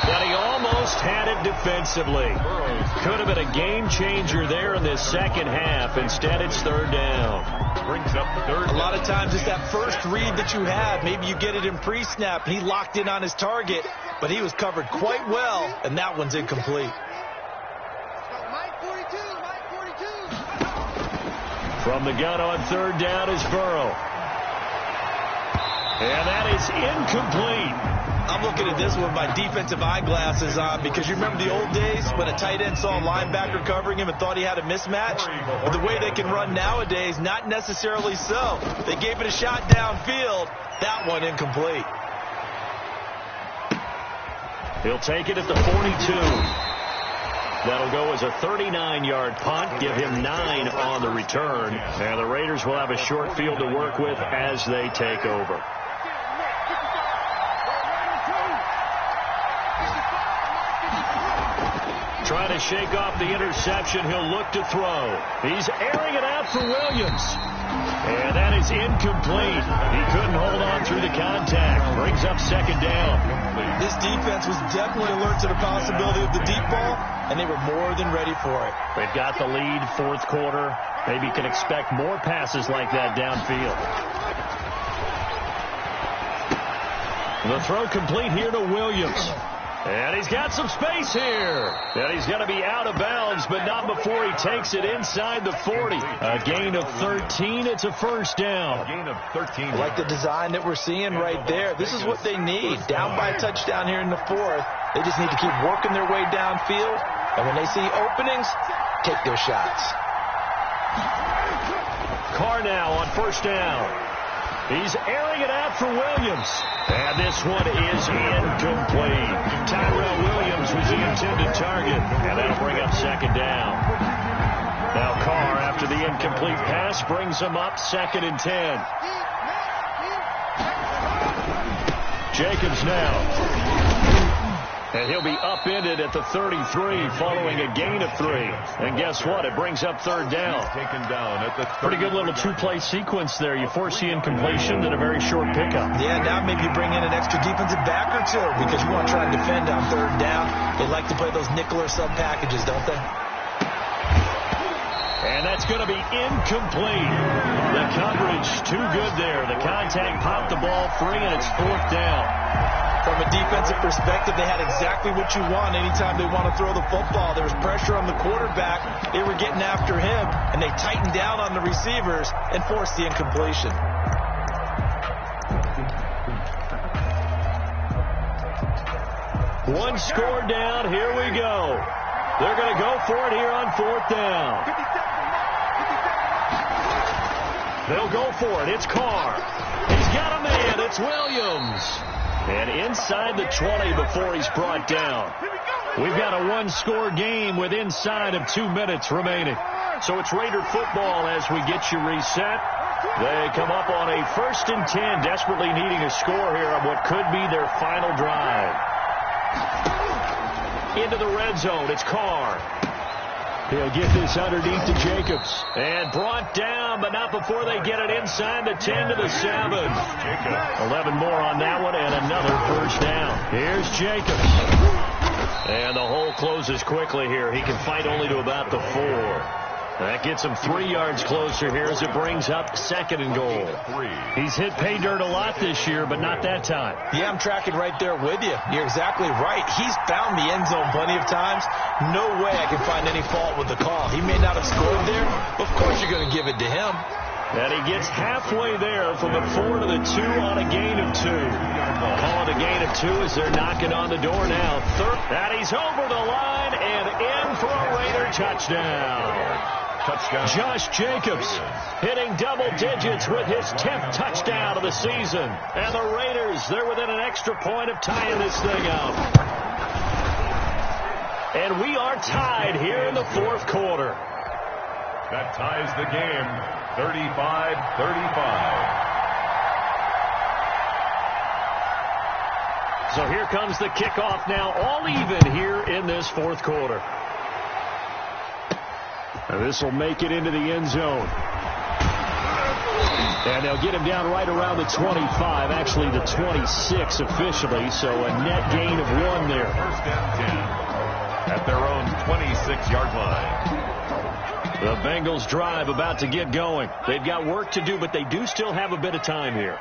But he almost had it defensively. Could have been a game changer there in this second half. Instead, it's third down. Brings up third. A lot of times it's that first read that you have. Maybe you get it in pre-snap. He locked in on his target, but he was covered quite well, and that one's incomplete. From the gun on third down is Burrow. And that is incomplete. I'm looking at this with my defensive eyeglasses on because you remember the old days when a tight end saw a linebacker covering him and thought he had a mismatch? Well, the way they can run nowadays, not necessarily so. They gave it a shot downfield. That one incomplete. He'll take it at the 42. That'll go as a 39-yard punt, give him 9 on the return. And the Raiders will have a short field to work with as they take over. Trying to shake off the interception. He'll look to throw. He's airing it out for Williams. And that is incomplete. He couldn't hold on through the contact. Brings up second down. This defense was definitely alert to the possibility of the deep ball, and they were more than ready for it. They've got the lead, fourth quarter. Maybe can expect more passes like that downfield. The throw complete here to Williams. And he's got some space here. And he's going to be out of bounds, but not before he takes it inside the 40. A gain of 13. It's a first down. A gain of 13. I like the design that we're seeing right there. This is what they need. Down by a touchdown here in the fourth. They just need to keep working their way downfield. And when they see openings, take their shots. Carr now on first down. He's airing it out for Williams. And this one is incomplete. Tyrell Williams was the intended target. And that'll bring up second down. Now Carr, after the incomplete pass, brings him up second and 10. Jacobs now. And he'll be upended at the 33 following a gain of 3. And guess what? It brings up third down. Taken down at the pretty good little two-play sequence there. You force the incompletion and a very short pickup. Yeah, now maybe you bring in an extra defensive back or two because you want to try and defend on third down. They like to play those nickel or sub packages, don't they? And that's going to be incomplete. The coverage too good there. The contact popped the ball free, and it's fourth down. From a defensive perspective, they had exactly what you want anytime they want to throw the football. There was pressure on the quarterback. They were getting after him, and they tightened down on the receivers and forced the incompletion. One score down. Here we go. They're going to go for it here on fourth down. They'll go for it. It's Carr. He's got a man. It's Williams. And inside the 20 before he's brought down. We've got a one-score game with inside of 2 minutes remaining. So it's Raider football as we get you reset. They come up on a 1st and 10, desperately needing a score here on what could be their final drive. Into the red zone, it's Carr. He'll get this underneath to Jacobs. And brought down, but not before they get it inside the 10 to the 7. 11 more on that one, and another first down. Here's Jacobs. And the hole closes quickly here. He can fight only to about the 4. That gets him 3 yards closer here as it brings up second and goal. He's hit pay dirt a lot this year, but not that time. Yeah, I'm tracking right there with you. You're exactly right. He's found the end zone plenty of times. No way I can find any fault with the call. He may not have scored there, but of course you're going to give it to him. And he gets halfway there from the 4 to the 2 on a gain of 2. Calling a gain of 2 as they're knocking on the door now. Third, and he's over the line and in for a Raider touchdown. Josh Jacobs hitting double digits with his 10th touchdown of the season. And the Raiders, they're within an extra point of tying this thing up. And we are tied here in the fourth quarter. That ties the game. 35-35. So here comes the kickoff now, all even here in this fourth quarter. And this will make it into the end zone. And they'll get him down right around the 25, actually the 26 officially, so a net gain of 1 there. First and 10 at their own 26-yard line. The Bengals drive about to get going. They've got work to do, but they do still have a bit of time here.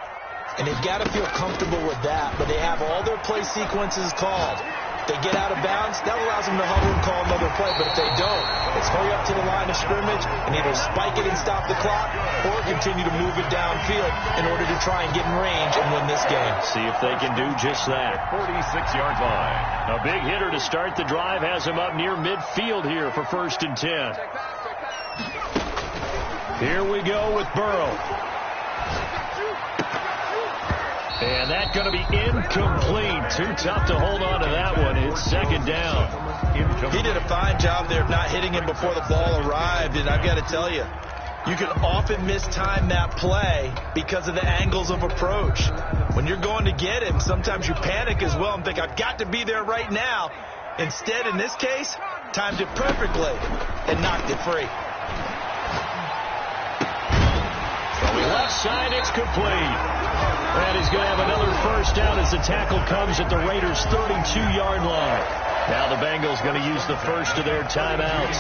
And they've got to feel comfortable with that, but they have all their play sequences called. If they get out of bounds, that allows them to huddle and call another play. But if they don't, it's hurry up to the line of scrimmage and either spike it and stop the clock or continue to move it downfield in order to try and get in range and win this game. See if they can do just that. 46-yard line. A big hitter to start the drive has him up near midfield here for 1st and 10. Here we go with Burrow. And that's going to be incomplete. Too tough to hold on to that one. It's 2nd down. He did a fine job there of not hitting him before the ball arrived. And I've got to tell you, you can often mistime that play because of the angles of approach. When you're going to get him, sometimes you panic as well and think, I've got to be there right now. Instead, in this case, timed it perfectly and knocked it free. Left side, it's complete. And he's going to have another 1st down as the tackle comes at the Raiders' 32-yard line. Now the Bengals going to use the first of their timeouts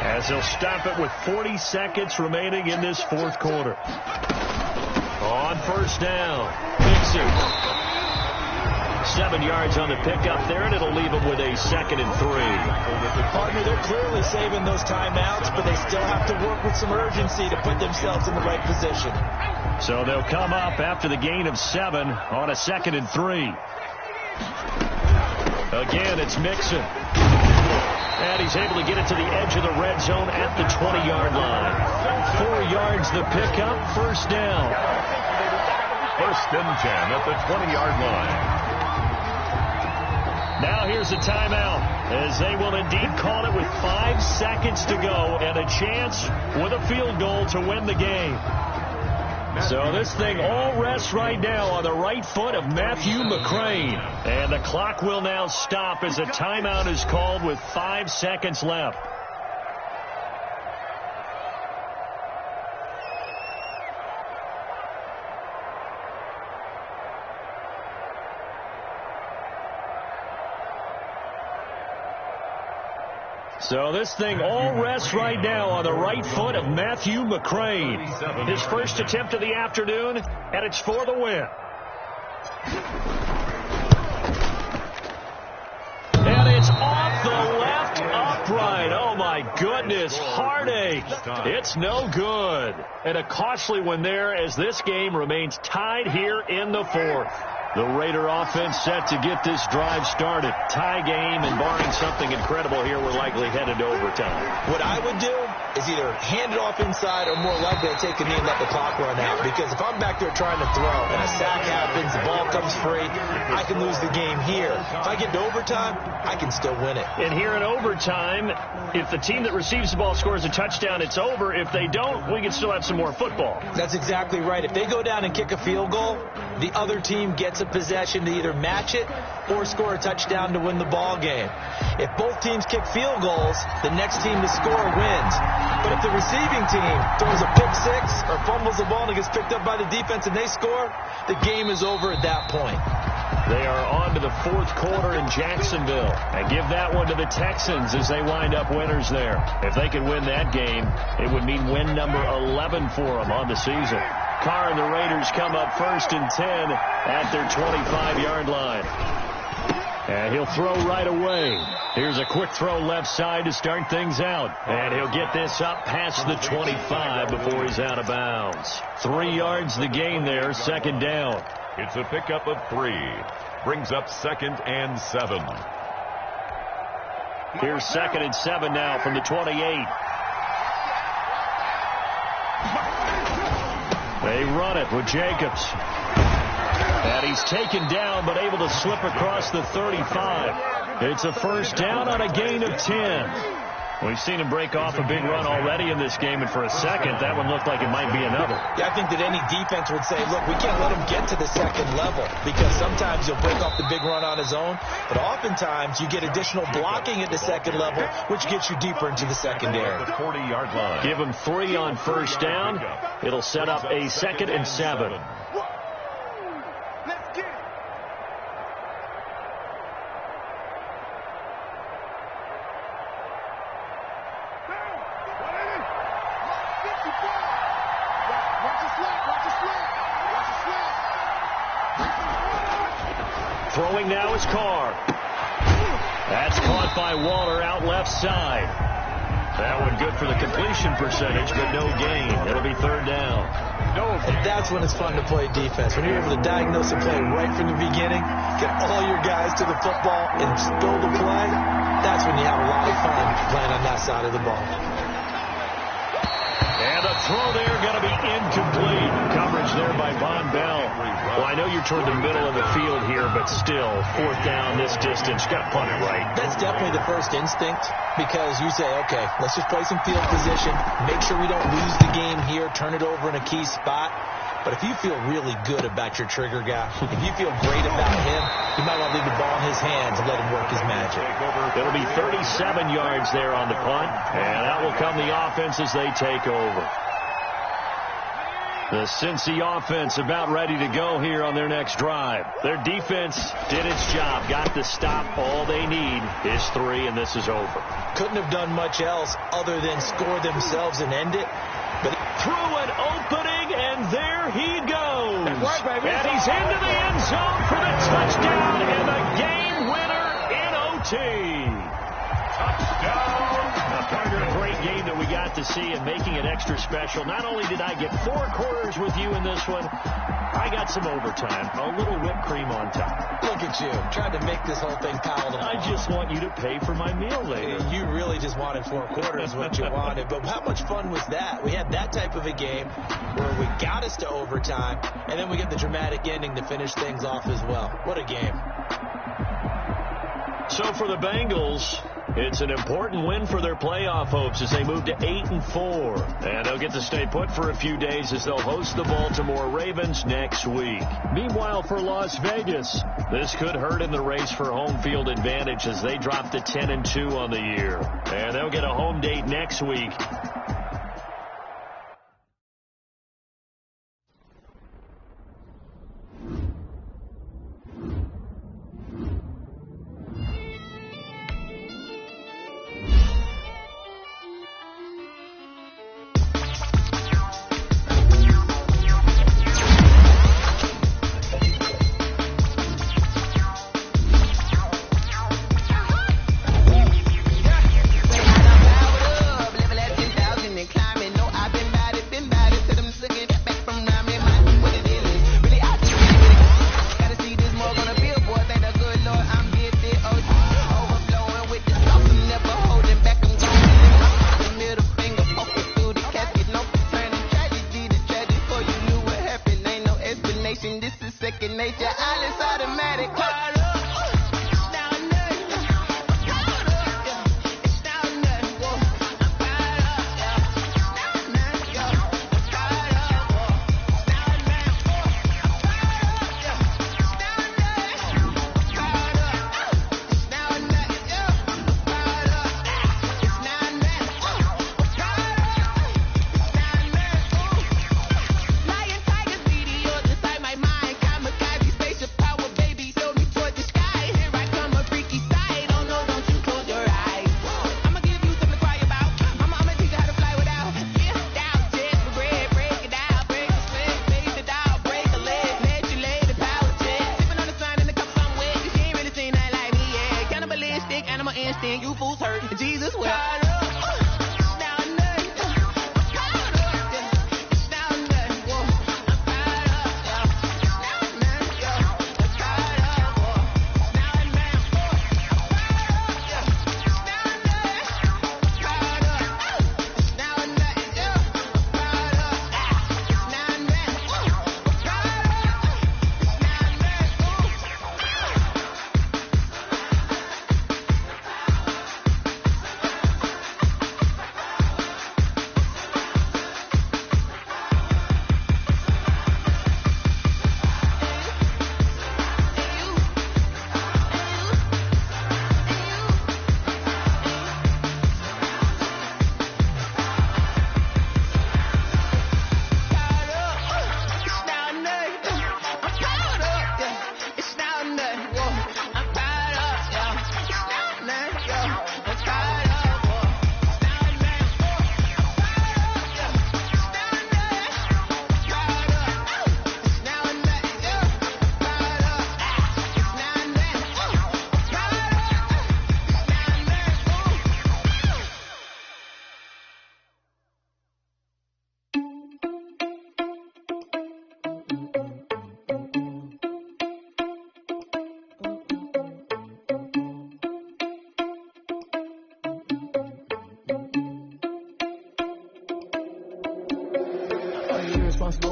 as they'll stop it with 40 seconds remaining in this fourth quarter. On 1st down, Mixon. 7 yards on the pickup there, and it'll leave them with a 2nd and 3. Partner, they're clearly saving those timeouts, but they still have to work with some urgency to put themselves in the right position. So they'll come up after the gain of 7 on a 2nd and 3. Again, it's Mixon. And he's able to get it to the edge of the red zone at the 20-yard line. 4 yards the pickup, 1st down. 1st and 10 at the 20-yard line. Now here's a timeout as they will indeed call it with 5 seconds to go and a chance with a field goal to win the game. So this thing all rests right now on the right foot of Matthew McCrane. And the clock will now stop as a timeout is called with 5 seconds left. So this thing all rests right now on the right foot of Matthew McCrane. His first attempt of the afternoon, and it's for the win. And it's off the left upright. Oh, my goodness. Heartache. It's no good. And a costly one there as this game remains tied here in the fourth. The Raider offense set to get this drive started. Tie game, and barring something incredible here, we're likely headed to overtime. What I would do is either hand it off inside or more likely take a knee and let the clock run out. Because if I'm back there trying to throw and a sack happens, the ball comes free, I can lose the game here. If I get to overtime, I can still win it. And here in overtime, if the team that receives the ball scores a touchdown, it's over. If they don't, we can still have some more football. That's exactly right. If they go down and kick a field goal, the other team gets a possession to either match it or score a touchdown to win the ball game. If both teams kick field goals, the next team to score wins. But if the receiving team throws a pick six or fumbles the ball and it gets picked up by the defense and they score, the game is over at that point. They are on to the fourth quarter in Jacksonville. And give that one to the Texans as they wind up winners there. If they can win that game, it would mean win number 11 for them on the season. Carr and the Raiders come up 1st and 10 at their 25-yard line. And he'll throw right away. Here's a quick throw left side to start things out. And he'll get this up past the 25 before he's out of bounds. 3 yards the gain there, 2nd down. It's a pickup of 3. Brings up 2nd and 7. Here's 2nd and 7 now from the 28. They run it with Jacobs. And he's taken down but able to slip across the 35. It's a 1st down on a gain of 10. We've seen him break off a big run already in this game, and for a second, that one looked like it might be another. Yeah, I think that any defense would say, look, we can't let him get to the second level, because sometimes he'll break off the big run on his own, but oftentimes you get additional blocking at the second level, which gets you deeper into the secondary. The 40-yard line. Give him 3 on first down. It'll set up a 2nd and 7. Let's get it. Throwing now is Carr. That's caught by Waller out left side. That one good for the completion percentage, but no gain. It'll be 3rd down. And that's when it's fun to play defense. When you're able to diagnose a play right from the beginning, get all your guys to the football, and build a play, that's when you have a lot of fun playing on that side of the ball. And the throw there going to be incomplete. Coverage there by Von Bell. Well, I know you're toward the middle of the field here, but still, 4th down this distance. Got to punt it right. That's definitely the first instinct, because you say, okay, let's just play some field position, make sure we don't lose the game here, turn it over in a key spot. But if you feel really good about your trigger guy, if you feel great about him, you might want to leave the ball in his hands and let him work his magic. It'll be 37 yards there on the punt, and that will come the offense as they take over. The Cincy offense about ready to go here on their next drive. Their defense did its job, got the stop. All they need is 3, and this is over. Couldn't have done much else other than score themselves and end it. But through an opening, and there he goes. And he's into the end zone for the touchdown and the game winner in OT. Touchdown. A great game that we got to see, and making it extra special. Not only did I get 4 quarters with you in this one, I got some overtime, a little whipped cream on top. Look at you, trying to make this whole thing palatable. I just want you to pay for my meal later. You really just wanted 4 quarters, what you wanted. But how much fun was that? We had that type of a game where we got us to overtime, and then we get the dramatic ending to finish things off as well. What a game. So for the Bengals, it's an important win for their playoff hopes as they move to 8-4. And they'll get to stay put for a few days as they'll host the Baltimore Ravens next week. Meanwhile, for Las Vegas, this could hurt in the race for home field advantage as they drop to 10-2 on the year. And they'll get a home date next week.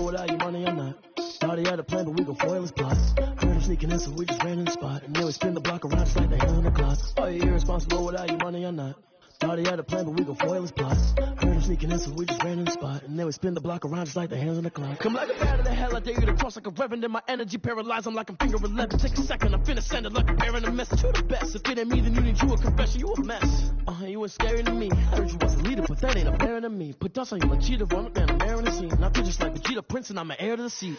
without your money or not. Thought he had a plan, but we gon' foil his plots. Heard him sneaking in, so we just ran in the spot. And then we spin the block around just like the hands on the clock. Are you irresponsible without your money or not? Thought he had a plan, but we gon' foil his plots. Heard him sneaking in, so we just ran in the spot. And then we spin the block around just like the hands on the clock. Come like a bat of the hell, I dare you to cross like a reverend. And my energy paralyzed, I'm like I'm finger 11. Take a second, I'm finna send it like I'm bearing a message. You the best, if it ain't me, then you need you a confession. You a mess. You ain't scary to me. I heard you was a leader, but that ain't apparent to me. Put dust on you like cheetah, run up down the mirror in the scene. Not you just like Vegeta Prince, and I'm an heir to the seat.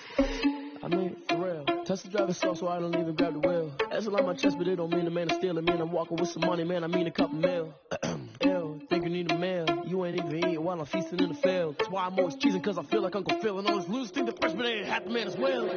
I mean, for real. Test the driver's soft, so I don't even grab the wheel. That's a lot on my chest, but it don't mean the man is stealing. Man, I'm walking with some money, man, I mean a couple mil. Ew, think you need a meal. You ain't even eating while I'm feasting in the field. That's why I'm always cheesing, cause I feel like Uncle Phil. And all this losers think the freshman ain't half the man as well.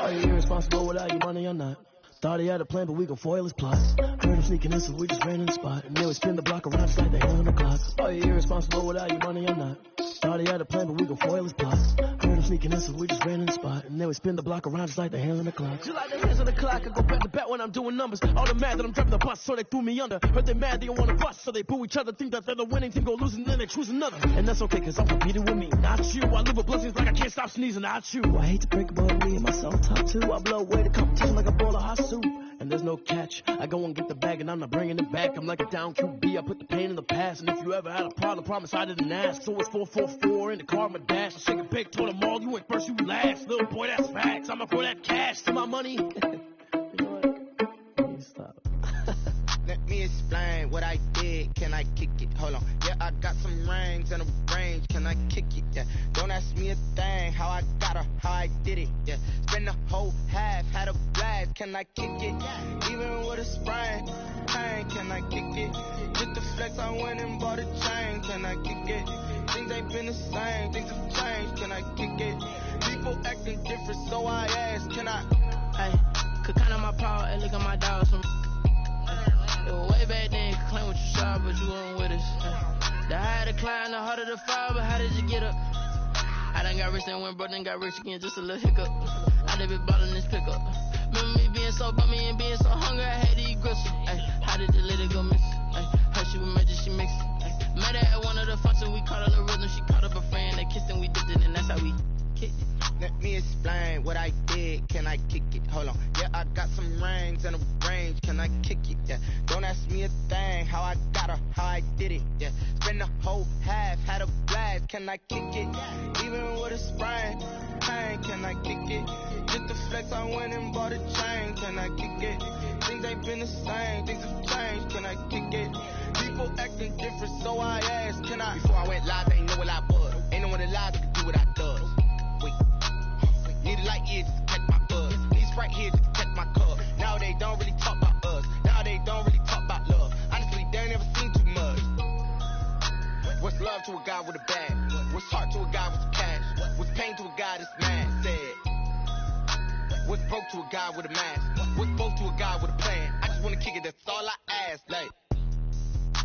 Are you irresponsible without your money or not? Thought he had a plan, but we gon' foil his plots. Heard him sneaking in, so we just ran in the spot. And then we spin the block around just like the hands on the clock. Are you irresponsible without your money or not? Thought he had a plan, but we gon' foil his plots. Heard him sneaking in, so we just ran in the spot. And then we spin the block around just like the hands on the clock. Just like the hands on the clock, I go back to back when I'm doing numbers. All the mad that I'm driving the bus, so they threw me under. Heard they mad, they don't wanna bust, so they boo each other. Think that they're the winning team, go losing, then they choose another. And that's okay, cause I'm competing with me, not you. I live with blessings like I can't stop sneezing, not you. I hate to break about me and myself top two. I blow away the competition like a bowl of hot soup. And there's no catch. I go and get the bag and I'm not bringing it back. I'm like a down QB, I put the pain in the past. And if you ever had a problem, promise I didn't ask. So it's 444 in the car, my dash. I shake a big, told them all, you ain't first, you last. Little boy, that's facts. I'ma throw that cash to my money. You know what? Stop. Let me explain what I did. Can I kick it? Hold on. Yeah, I got some rings and a range. Can I kick it? Yeah. Don't ask me a thing. How I got her, how I did it. Yeah. Spend the whole half, had a blast. Can I kick it? Even with a sprain. Pain, can I kick it? With the flex, I went and bought a chain. Can I kick it? Things ain't been the same. Things have changed. Can I kick it? People acting different, so I ask. Can I? Hey, could count on my power and look at my dogs. Way back then, you could claim what you saw, but you weren't with us. The higher the climb, the harder the fall, but how did you get up? I done got rich and went broke, then got rich again, just a little hiccup. I done been ballin' this pickup. Remember me being so bummy and being so hungry, I had to eat gristle. How did the lady go miss? How she was magic, she mixed it. Met her at one of the functions, we caught her the rhythm, she caught up a friend, they kissed and we dipped it, and that's how we kicked it. Let me explain what I did. Can I kick it? Hold on. Yeah, I got some rings and a range. Can I kick it? Yeah. Don't ask me a thing. How I got her, how I did it. Yeah. Spend the whole half, had a blast. Can I kick it? Even with a sprain. Pain, can I kick it? Get the flex, I went and bought a chain. Can I kick it? Things ain't been the same. Things have changed. Can I kick it? People acting different, so I asked. Can I? Before I went live, ain't know what I was. Ain't no one alive that could do what I does. Need a light here just to catch my buzz. Need Sprite here just to catch my cup. Now they don't really talk about us. Now they don't really talk about love. Honestly, they ain't never seen too much. What's love to a guy with a bag? What's heart to a guy with cash? What's pain to a guy that's mad? Said. What's broke to a guy with a mask? What's both to a guy with a plan? I just wanna kick it, that's all I ask. Like,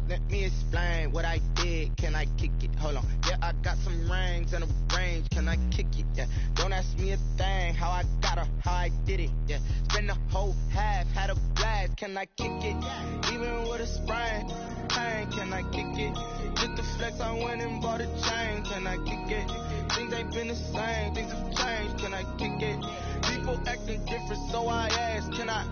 let me explain what I did. Can I kick it? Hold on. Yeah, I got some rings and a range. Can I kick it? Yeah. Don't ask me a thing. How I got her, how I did it. Yeah. Spend the whole half, had a blast. Can I kick it? Even with a sprain. Pain, can I kick it? Get the flex, I went and bought a chain. Can I kick it? Things ain't been the same. Things have changed. Can I kick it? People acting different, so I ask. Can I?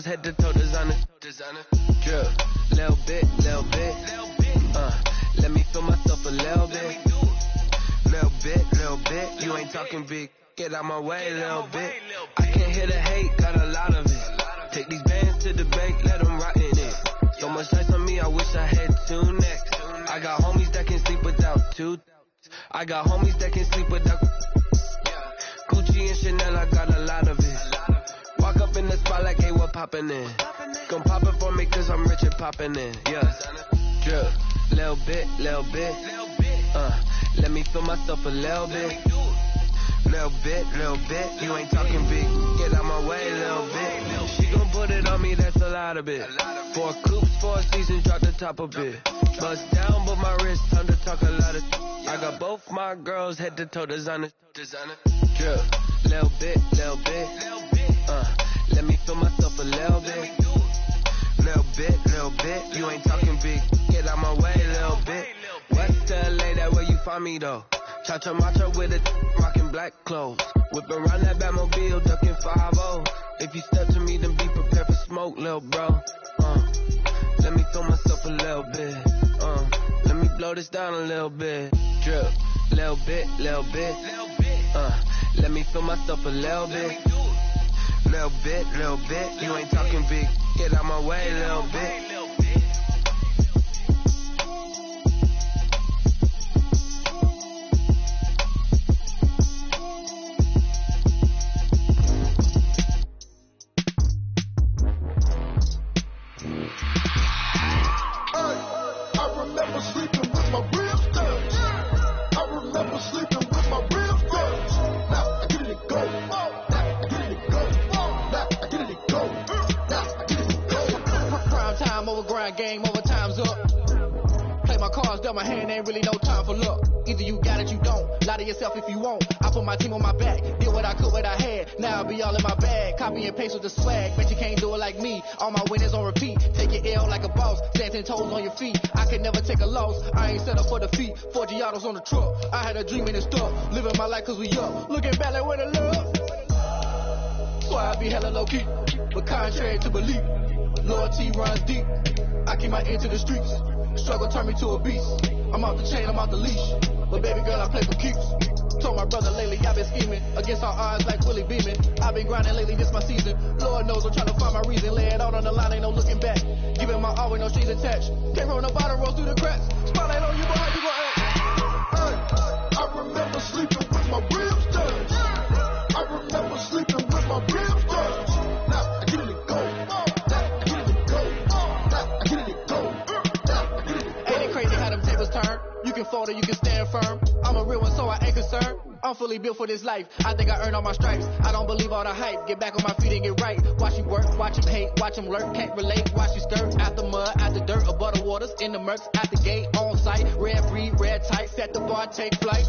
Head to toe designer, drip, little bit, let me feel myself a little bit, you ain't talking big, get out my way a little bit, I can't hear the hate, got a lot of it, take these bands to the bank, let them rot in it, so much ice on me, I wish I had two necks, I got homies that can sleep without two, I got homies that can sleep without Gucci and Chanel, I got a lot of it. Walk up in the spot like, hey, what poppin' in? Gon' pop it for me cause I'm rich and poppin' in, yeah. Drip, little bit, let me feel myself a little bit. Little bit, you ain't talking big. Get out my way, little bit. She gon' put it on me, that's a lot of it. 4 coops, 4 seasons, drop the top a bit. Bust down, but my wrist, time to talk a lot of. I got both my girls head to toe designer. Drip, little bit, let me feel myself a little bit. Little bit, you ain't talking big. Get out my way, little bit. West LA, that where you find me though. Cha-cha matcha with a rockin' black clothes. Whip around that Batmobile, ducking 5-0. If you step to me, then be prepared for smoke, lil' bro. Let me throw myself a little bit. Let me blow this down a little bit. Drip, little bit. Let me feel myself a little bit. Little bit, you ain't talking big. Get out my way, little bit. Game over, time's up. Play my cards, dealt my hand, ain't really no time for luck. Either you got it, you don't. Lie to yourself if you won't. I put my team on my back, did what I could, what I had. Now I'll be all in my bag. Copy and paste with the swag. Bet you can't do it like me. All my winners on repeat. Take your L like a boss. Stand 10 toes on your feet. I can never take a loss. I ain't set up for defeat. 4 Giottos on the truck. I had a dream and it's stuck. Living my life cause we up. Looking back like where the love. So I be hella low key. But contrary to belief, loyalty runs deep. I keep my ear to the streets. Struggle turned me to a beast. I'm off the chain, I'm off the leash. But baby girl, I play for keeps. Told my brother lately, I've been scheming. Against all odds like Willie Beeman. I've been grinding lately, this my season. Lord knows I'm trying to find my reason. Lay it out on the line, ain't no looking back. Giving my all with no strings attached. Came from the bottom, roll through the cracks. Spotlight on you, boy, how you gon' act? I remember sleeping with my ribs touched. I remember sleeping with my ribs touched. Now I get it go. You can fold or you can stand firm. I'm a real one, so I ain't concerned. I'm fully built for this life. I think I earned all my stripes. I don't believe all the hype. Get back on my feet and get right. Watch you work, watch him hate, watch him lurk. Can't relate, watch you skirt. Out the mud, out the dirt, above the waters, in the murks, at the gate, on site. Red free, red tight, set the bar, take flight.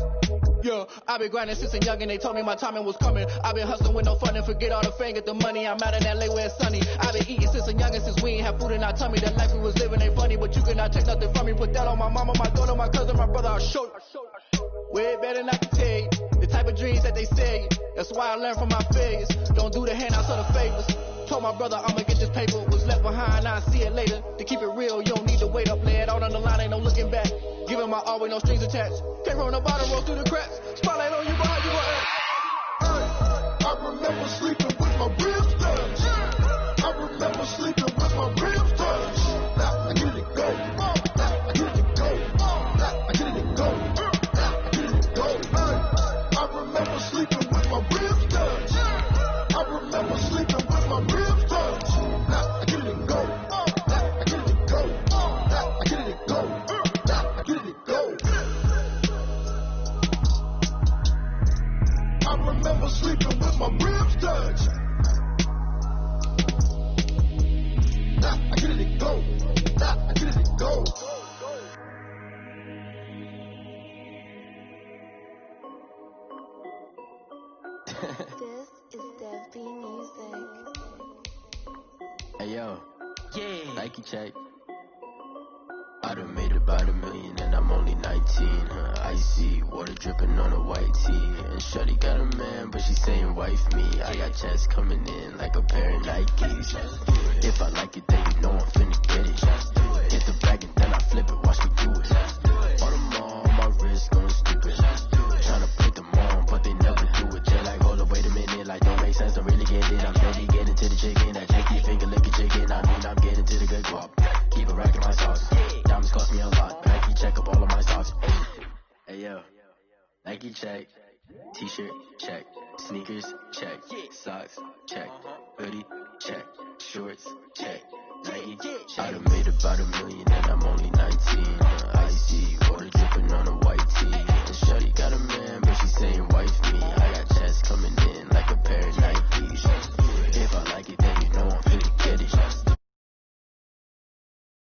Yeah, I've been grinding since a young and they told me my timing was coming. I've been hustling with no fun and forget all the fame, get the money. I'm out in LA where it's sunny. I've been eating since a young and since we ain't have food in our tummy. The life we was living ain't funny, but you cannot take nothing from me. Put that on my mama, my daughter, my cousin, my brother, I'll show you. Way better than I can tell you. The type of dreams that they sell you. That's why I learned from my failures. Don't do the handouts or the favors. Told my brother I'ma get this paper. Was left behind, I'll see it later. To keep it real, you don't need to wait up. Lay it out on the line, ain't no looking back. Giving my all with no strings attached. Came from the bottom, roll through the cracks. Spotlight on you, boy, how you gon' act? I remember sleeping with my ribs touched. I remember sleeping with my ribs touched. Now I get it go. I get it go. I get it go. I get it go. I remember sleeping with my ribs touched. I remember sleeping with my ribs touched. Now I get it go. I get it go. I get it go. I get it go. I remember sleeping with my ribs touched. Now I get it go. Now I get it go. This is Dev B Music. Hey yo, yeah. Nike check. I done made about $1 million and I'm only 19. Icy water dripping on a white tee. And shorty got a man, but she saying wife me. I got checks coming in like a pair of Nikes. If I like it, then you know I'm finna get it. Hit the bag and then I flip it, watch me do it. On them all, my wrist going stupid. Tryna put them on, but they never do it. Just like, hold up, wait a minute, like don't make sense, don't really get it. I'm steady getting to the chicken, that cheeky finger licking chicken. I mean, I'm getting to the good guap. Keep it racking my sauce. Diamonds cost me a lot. Nike check up all of my socks. Hey yo, Nike check, t-shirt check, sneakers check, socks check, hoodie check, shorts check, Nike check. I done made about $1 million